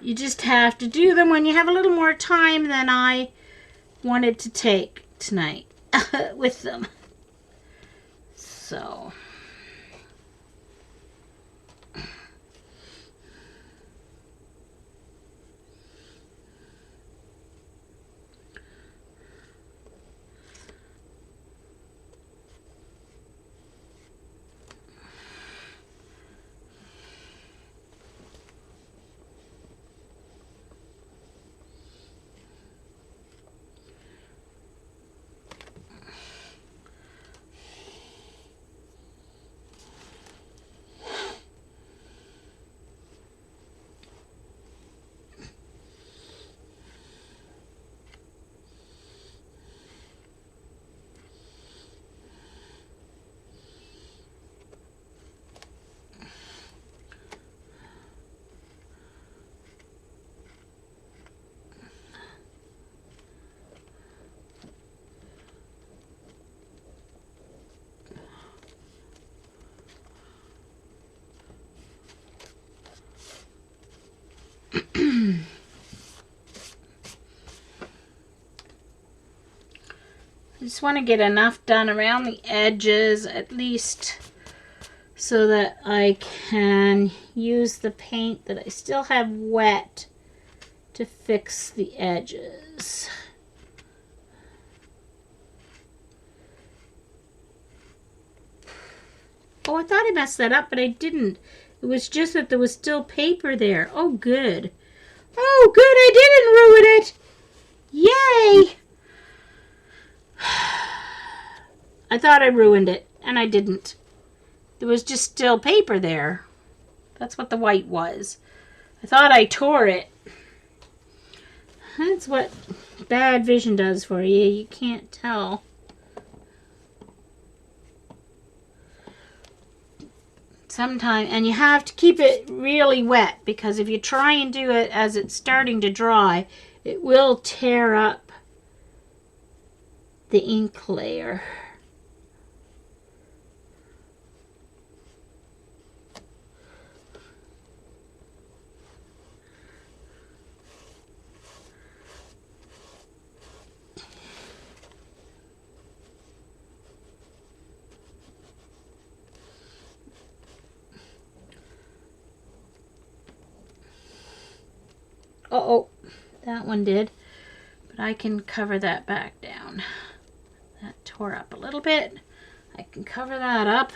You just have to do them when you have a little more time than I wanted to take tonight with them. So... I just want to get enough done around the edges, at least, so that I can use the paint that I still have wet to fix the edges. Oh, I thought I messed that up, but I didn't. It was just that there was still paper there. Oh, good. Oh, good, I didn't ruin it. Yay! I thought I ruined it, and I didn't. There was just still paper there. That's what the white was. I thought I tore it. That's what bad vision does for you. You can't tell. Sometimes, and you have to keep it really wet, because if you try and do it as it's starting to dry, it will tear up the ink layer. Uh-oh, that one did, but I can cover that back down. That tore up a little bit. I can cover that up.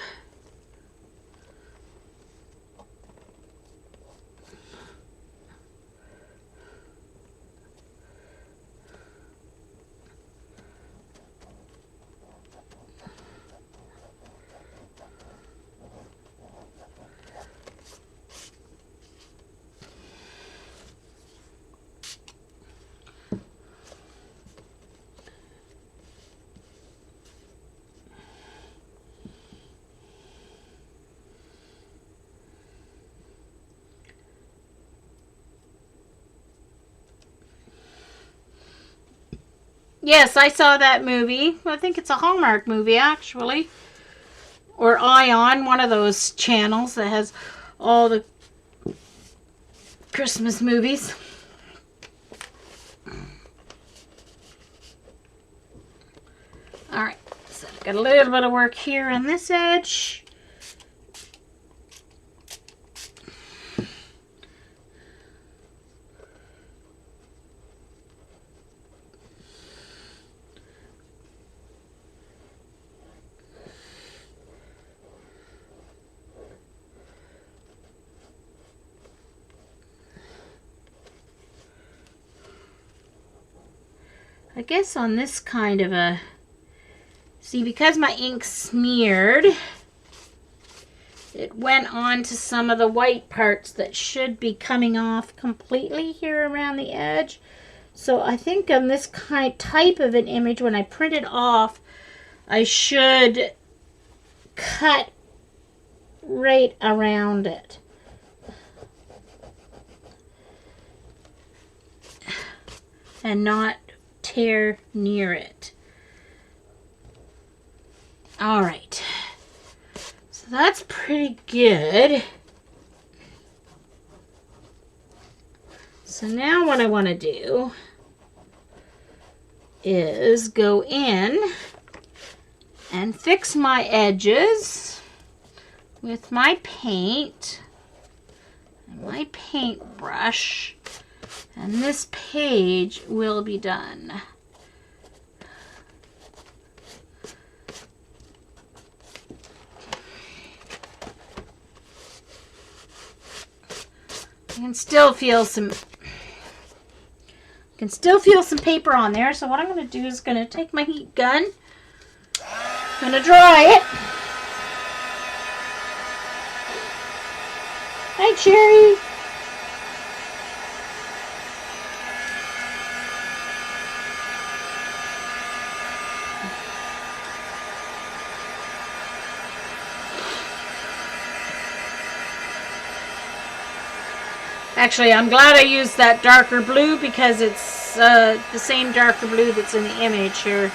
Yes, I saw that movie. I think it's a Hallmark movie, actually. Or Ion, one of those channels that has all the Christmas movies. Alright, so I've got a little bit of work here on this edge. I guess on this kind of a... See, because my ink smeared, it went on to some of the white parts that should be coming off completely here around the edge. So I think on this type of an image, when I print it off, I should cut right around it. And not tear near it. All right. So that's pretty good. So now what I want to do is go in and fix my edges with my paint and my paintbrush, and this page will be done. I can still feel some paper on there, so what I'm going to do is going to take my heat gun, going to dry it. Hi, Cherry. Actually, I'm glad I used that darker blue because it's the same darker blue that's in the image here.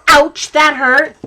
Ouch, that hurt.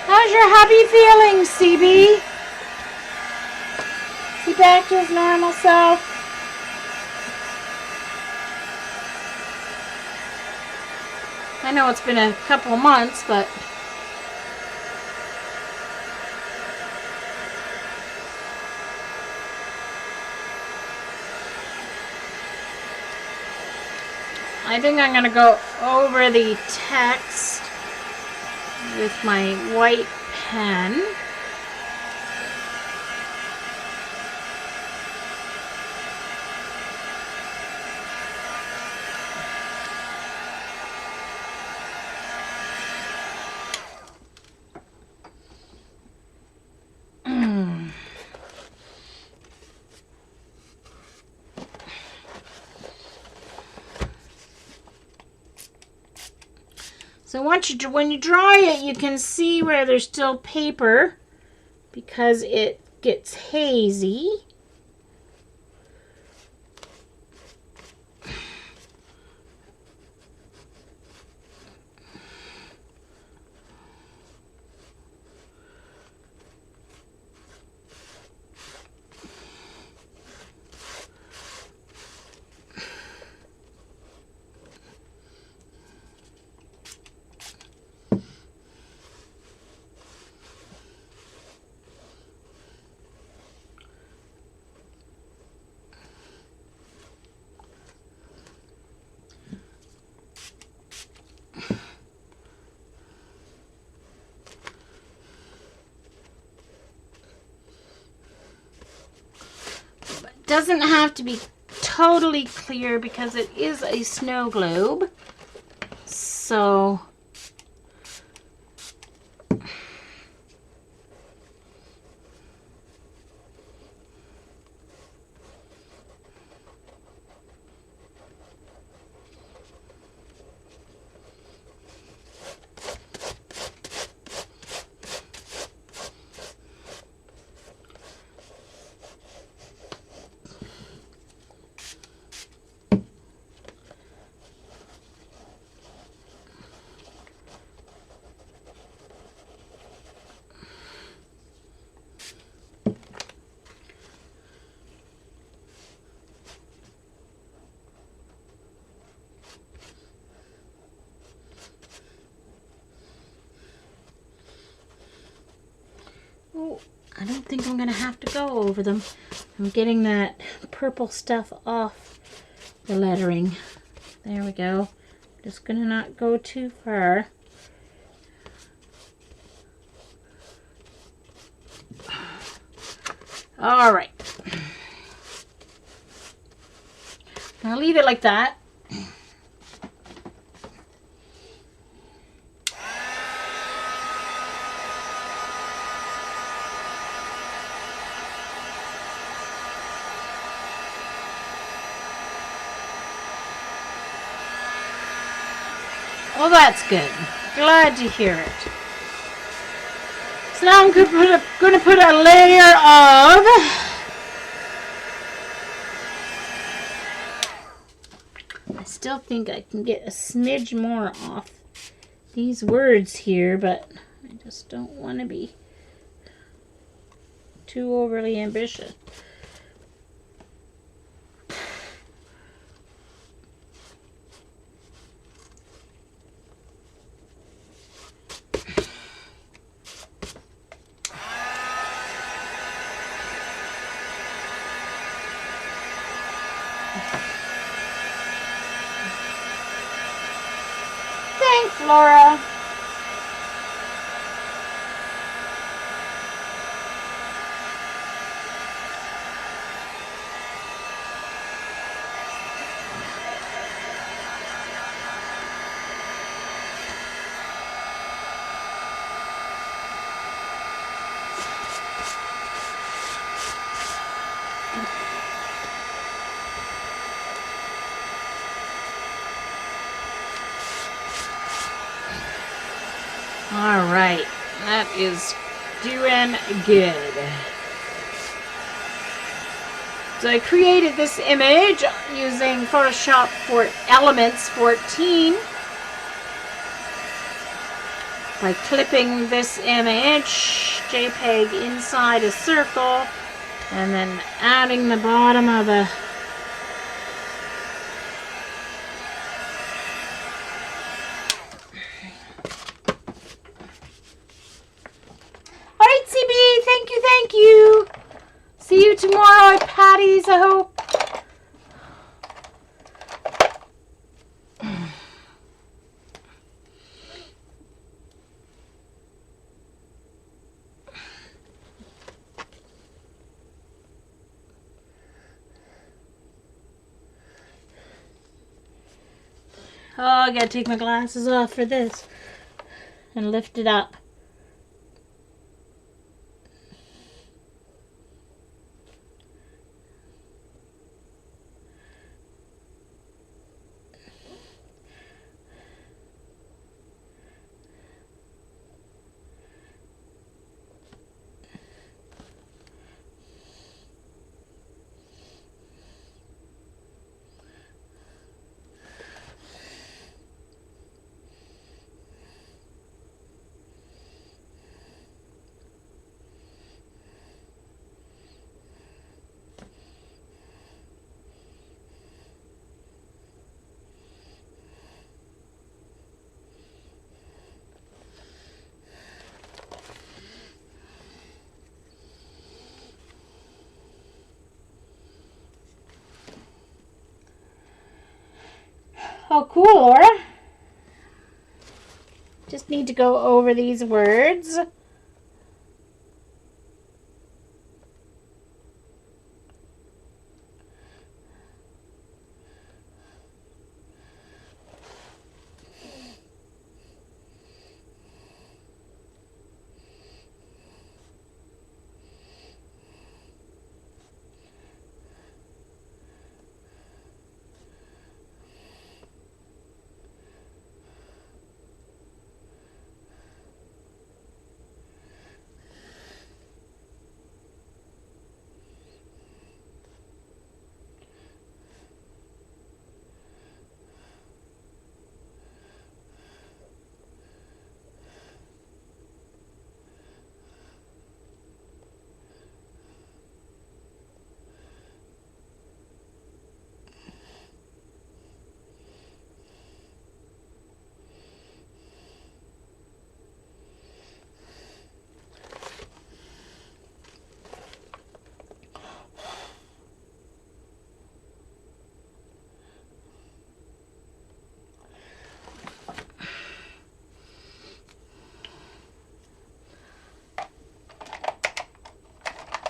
How's your hubby feeling, CB? Is he back to his normal self? I know it's been a couple of months, but I think I'm going to go over the text with my white pen. So when you dry it, you can see where there's still paper because it gets hazy. Doesn't have to be totally clear because it is a snow globe. So I don't think I'm going to have to go over them. I'm getting that purple stuff off the lettering. There we go. Just going to not go too far. All right. I'll leave it like that. Well, that's good. Glad to hear it. So now I'm going to put a layer of I still think I can get a smidge more off these words here, but I just don't want to be too overly ambitious. Thanks, Laura. All right, that is doing good. So I created this image using Photoshop for Elements 14 by clipping this image JPEG inside a circle and then adding the bottom of a CB, thank you. See you tomorrow at Patty's, I hope. Oh, I gotta take my glasses off for this and lift it up. Oh, cool, Laura. Just need to go over these words.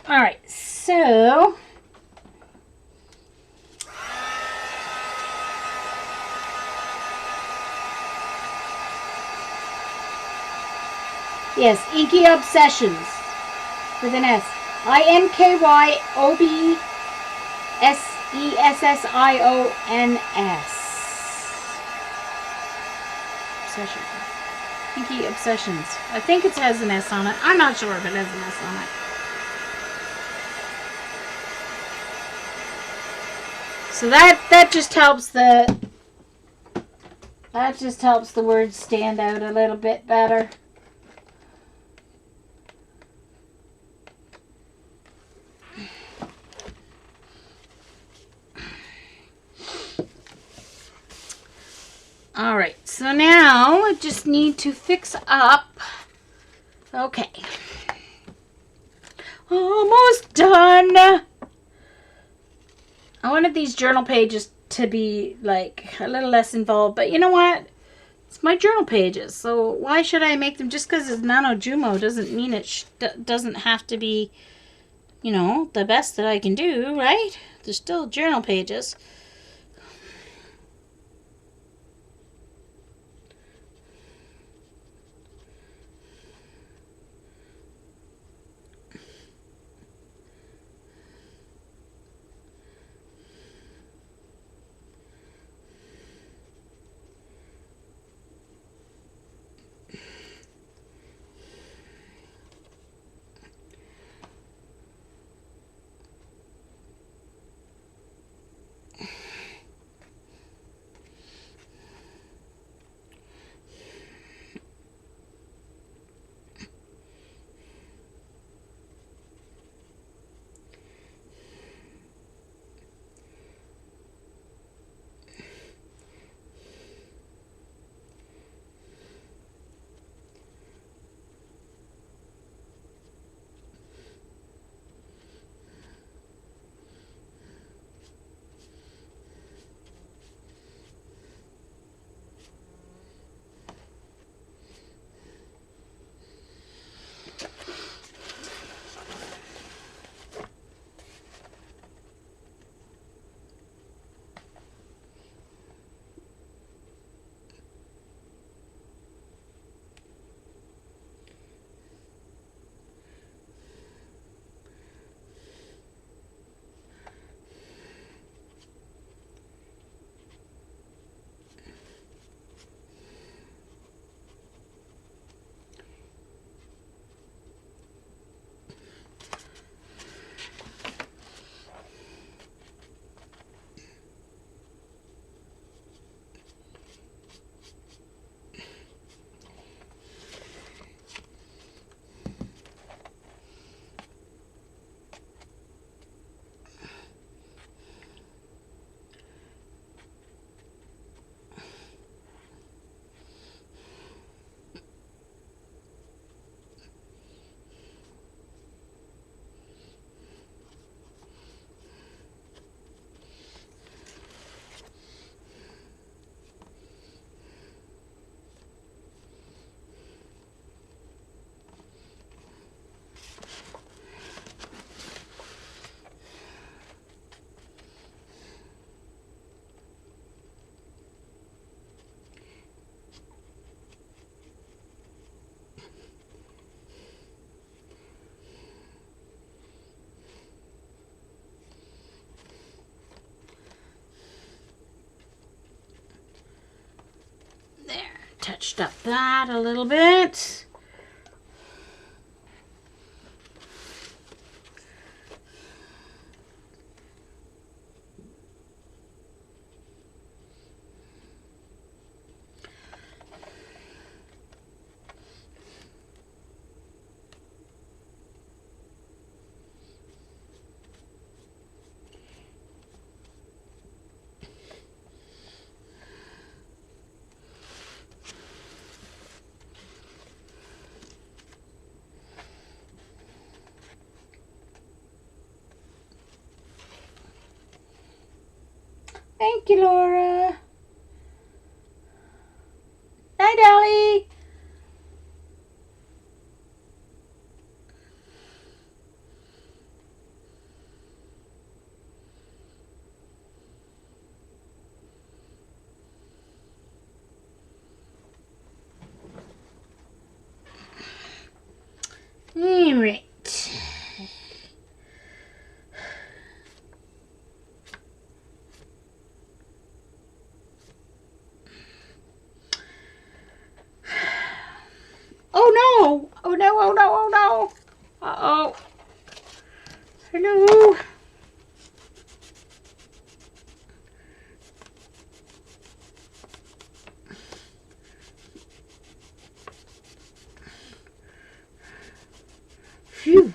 All right, so Yes, Inky Obsessions with an S. INKYOBSESSIONS. Obsession. Inky Obsessions. I think it has an S on it. I'm not sure if it has an S on it. So that just helps the words stand out a little bit better. All right, so now I just need to fix up. Okay. Almost done. I wanted these journal pages to be like a little less involved, but you know what? It's my journal pages, so why should I make them? Just because it's NaNoJumo doesn't mean it doesn't have to be, you know, the best that I can do, right? They're still journal pages. Touched up that a little bit. Thank you, Laura. Night, Ellie. Uh-oh. Hello. Phew.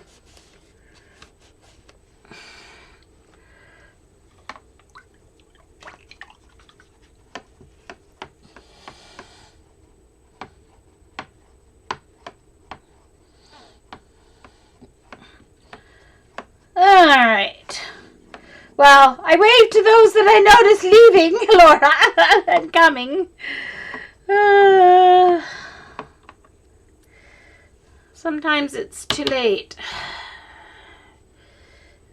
All right. Well, I waved to those that I noticed leaving, Laura, and coming. Sometimes it's too late.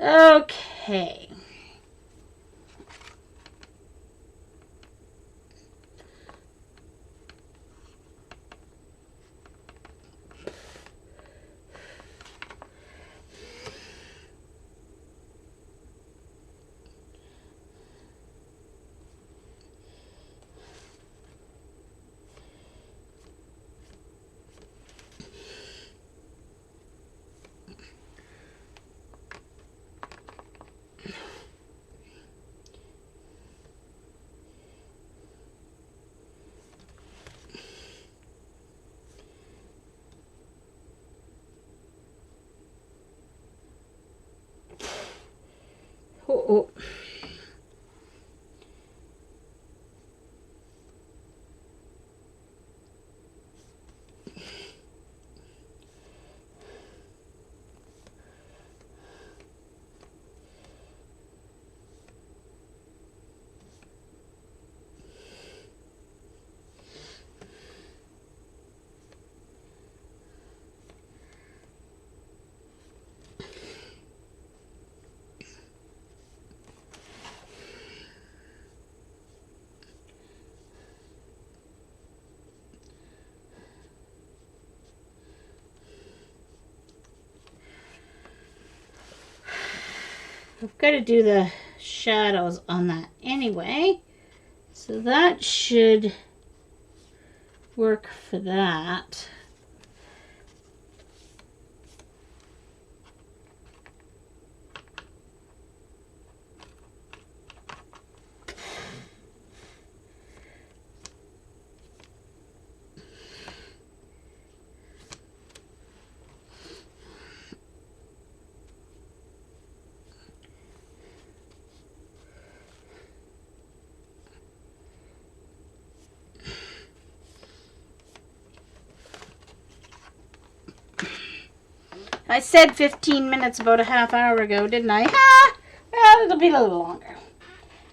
Okay. Oh. I've got to do the shadows on that anyway. So that should work for that. I said 15 minutes about a half hour ago, didn't I? Ha! Well, it'll be a little longer.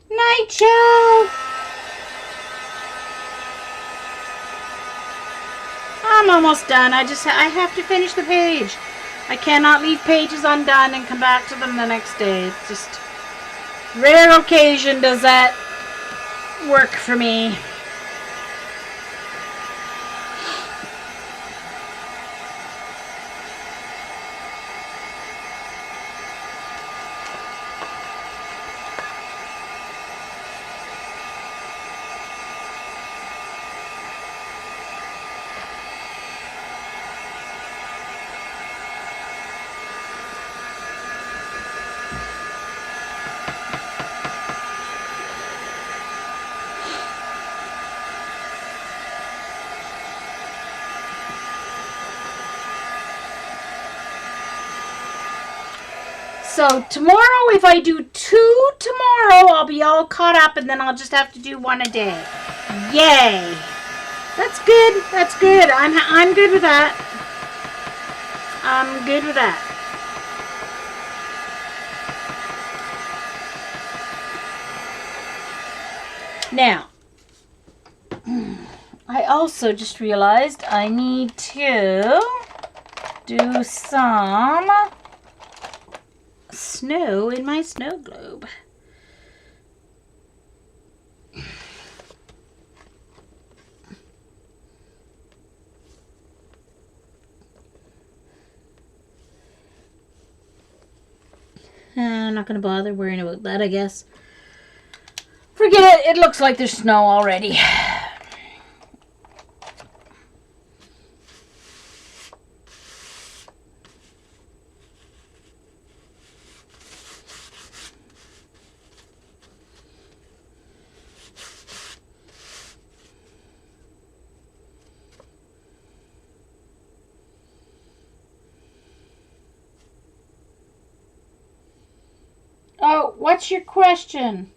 Night, Joe! I'm almost done. I have to finish the page. I cannot leave pages undone and come back to them the next day. It's just rare occasion does that work for me. So tomorrow, if I do 2 tomorrow, I'll be all caught up, and then I'll just have to do 1 a day. Yay! That's good. That's good. I'm good with that. I'm good with that. Now, I also just realized I need to do some snow in my snow globe. I'm not going to bother worrying about that, I guess. Forget it. It looks like there's snow already. What's your question?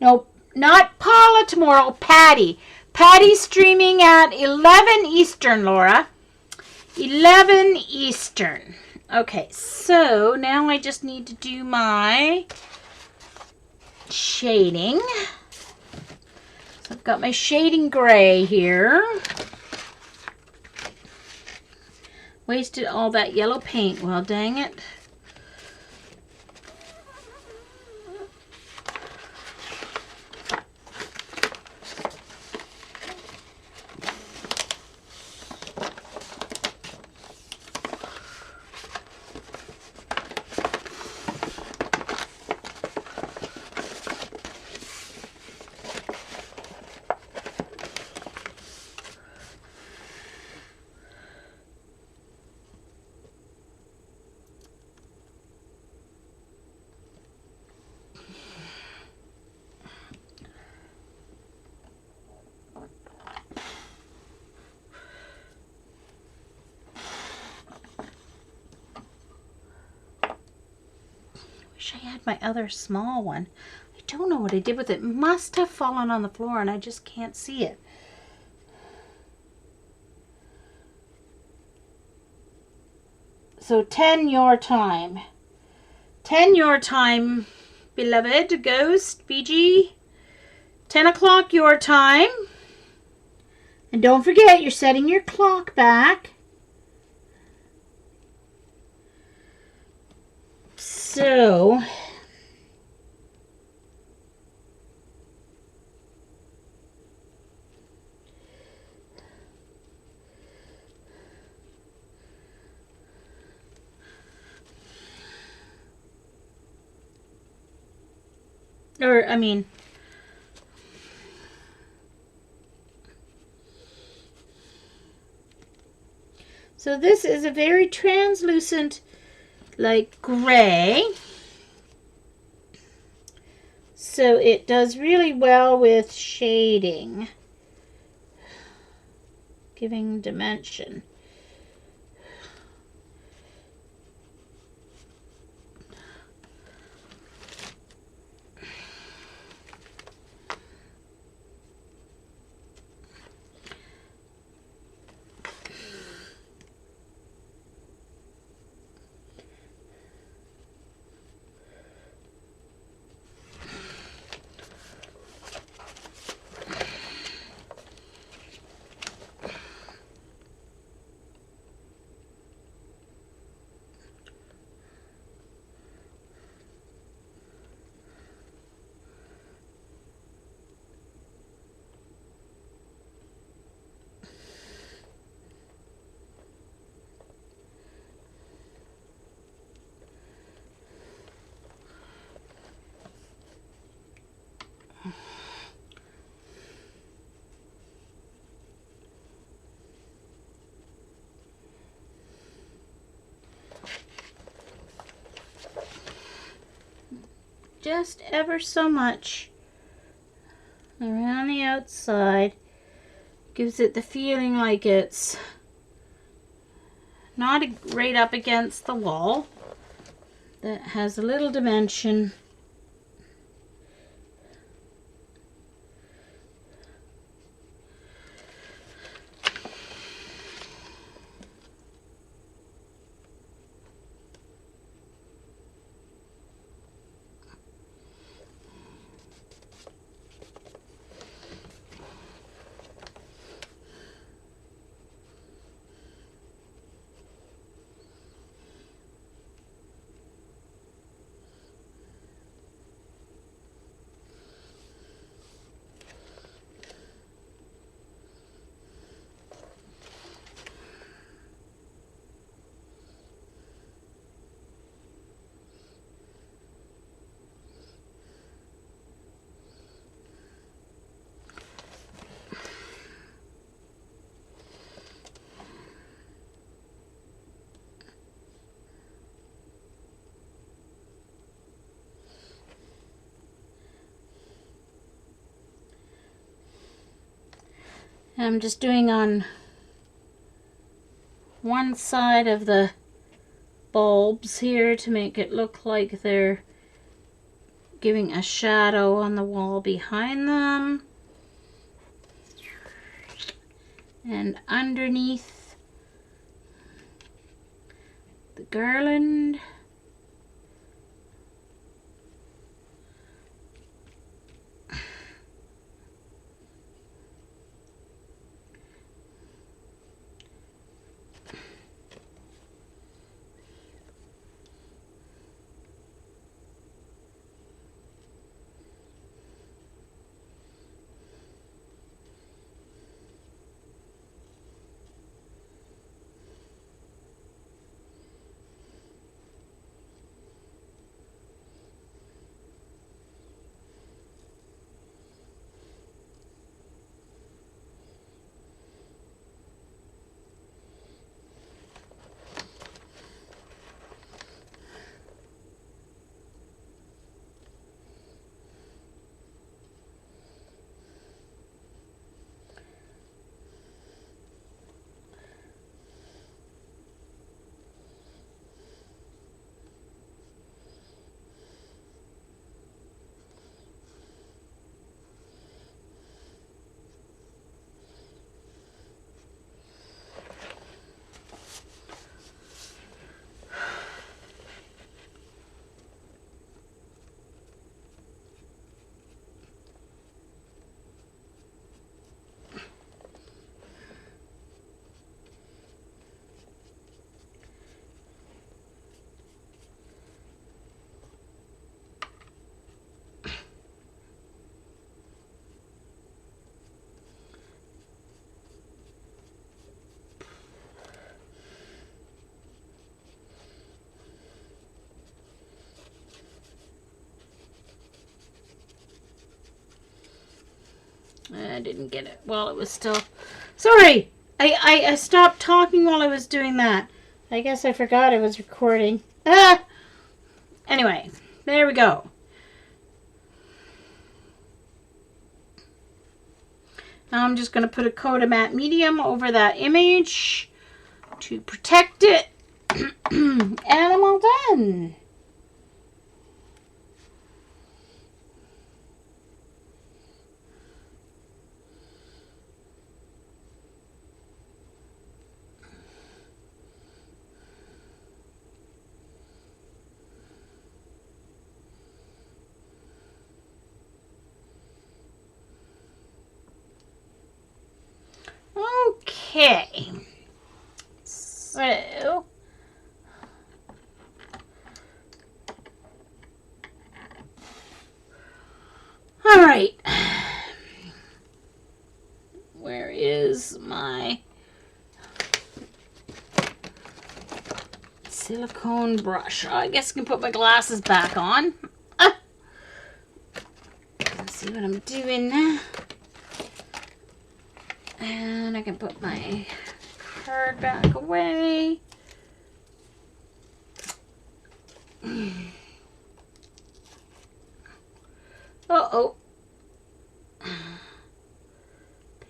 No, not Paula tomorrow, Patty. Patty's streaming at 11 Eastern, Laura. 11 Eastern. Okay, so now I just need to do my shading. So I've got my shading gray here. Wasted all that yellow paint. Well, dang it. Wish I had my other small one. I don't know what I did with it. It must have fallen on the floor and I just can't see it. So 10 your time. 10 your time, beloved ghost, BG. 10 o'clock your time. And don't forget, you're setting your clock back. So, so this is a very translucent, like gray. So it does really well with shading, giving dimension. Just ever so much around the outside. Gives it the feeling like it's not right up against the wall. That has a little dimension. I'm just doing on one side of the bulbs here to make it look like they're giving a shadow on the wall behind them. And underneath the garland. I didn't get it while it was still... Sorry! I stopped talking while I was doing that. I guess I forgot I was recording. Ah! Anyway, there we go. Now I'm just going to put a coat of matte medium over that image to protect it. And I'm all done. Okay. So... Alright. Where is my silicone brush? I guess I can put my glasses back on. Let's see what I'm doing now. And I can put my card back away. Uh-oh.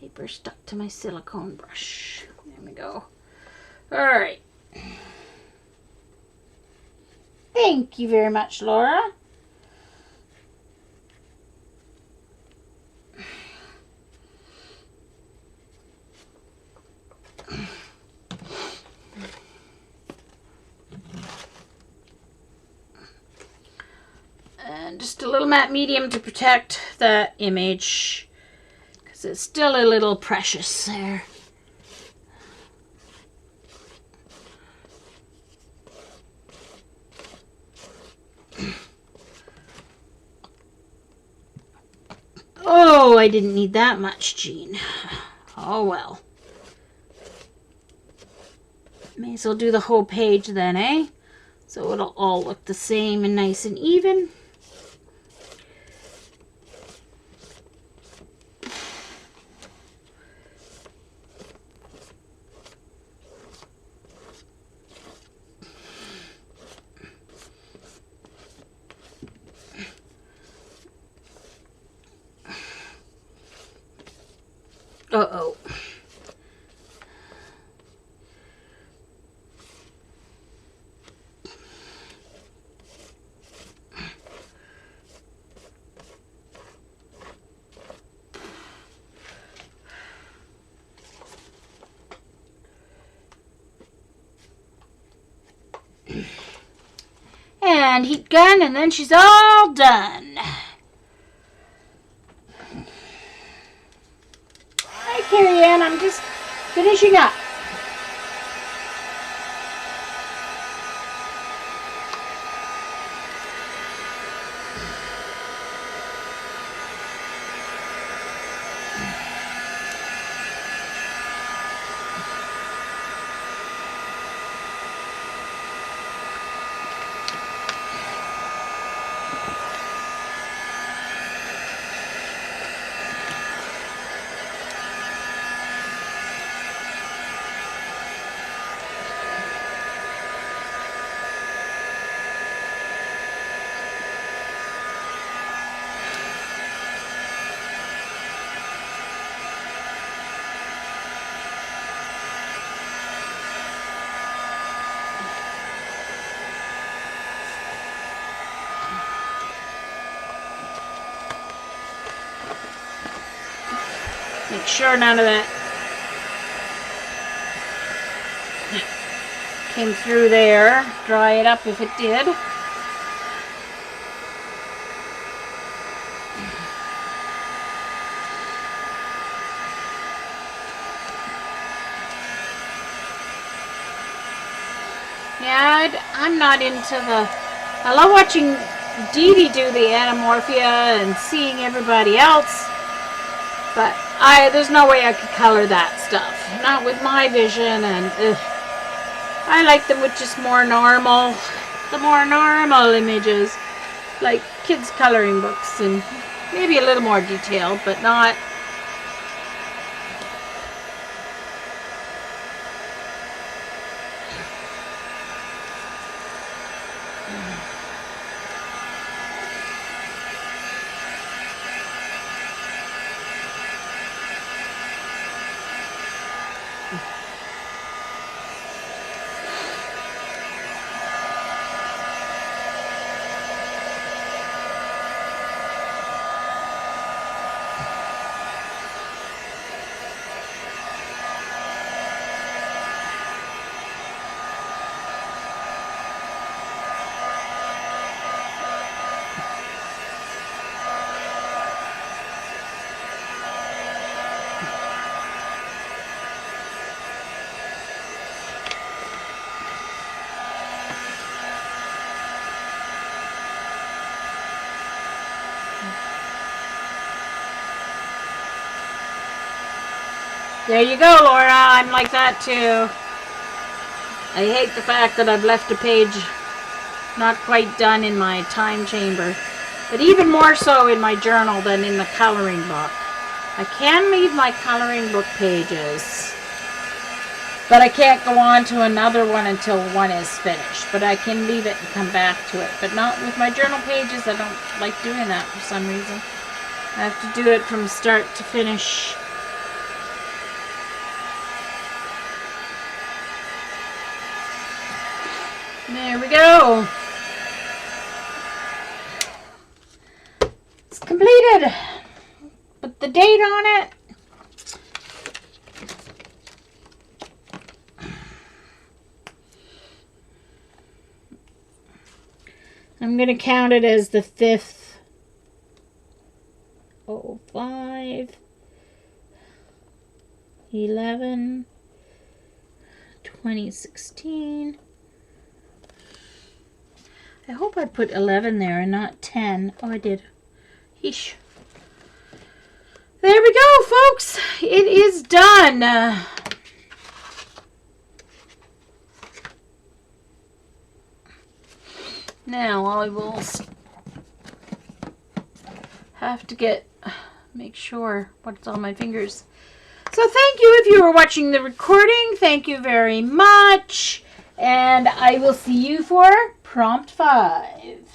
Paper stuck to my silicone brush. There we go. Alright. Thank you very much, Laura. And just a little matte medium to protect that image, because it's still a little precious there. Oh, I didn't need that much, Jean. Oh well. May as well do the whole page then, eh? So it'll all look the same and nice and even. Uh-oh. And heat gun, and then she's all done. Hi, Carrie Ann. I'm just finishing up. Make sure none of that came through there. Dry it up if it did. Yeah, I'm not into the... I love watching Dee Dee do the Anamorphia and seeing everybody else, but there's no way I could color that stuff. Not with my vision, and I like them with just more normal, the more normal images, like kids' coloring books, and maybe a little more detail, but not... There you go, Laura. I'm like that too. I hate the fact that I've left a page not quite done in my time chamber, but even more so in my journal than in the coloring book. I can leave my coloring book pages, but I can't go on to another one until one is finished. But I can leave it and come back to it, but not with my journal pages. I don't like doing that for some reason. I have to do it from start to finish. There we go. It's completed. Put the date on it. I'm going to count it as the 5th. 05 11 2016. I hope I put 11 there and not 10. Oh, I did. Yeesh. There we go, folks. It is done. Now I will have to make sure what's on my fingers. So thank you if you were watching the recording. Thank you very much. And I will see you for prompt 5.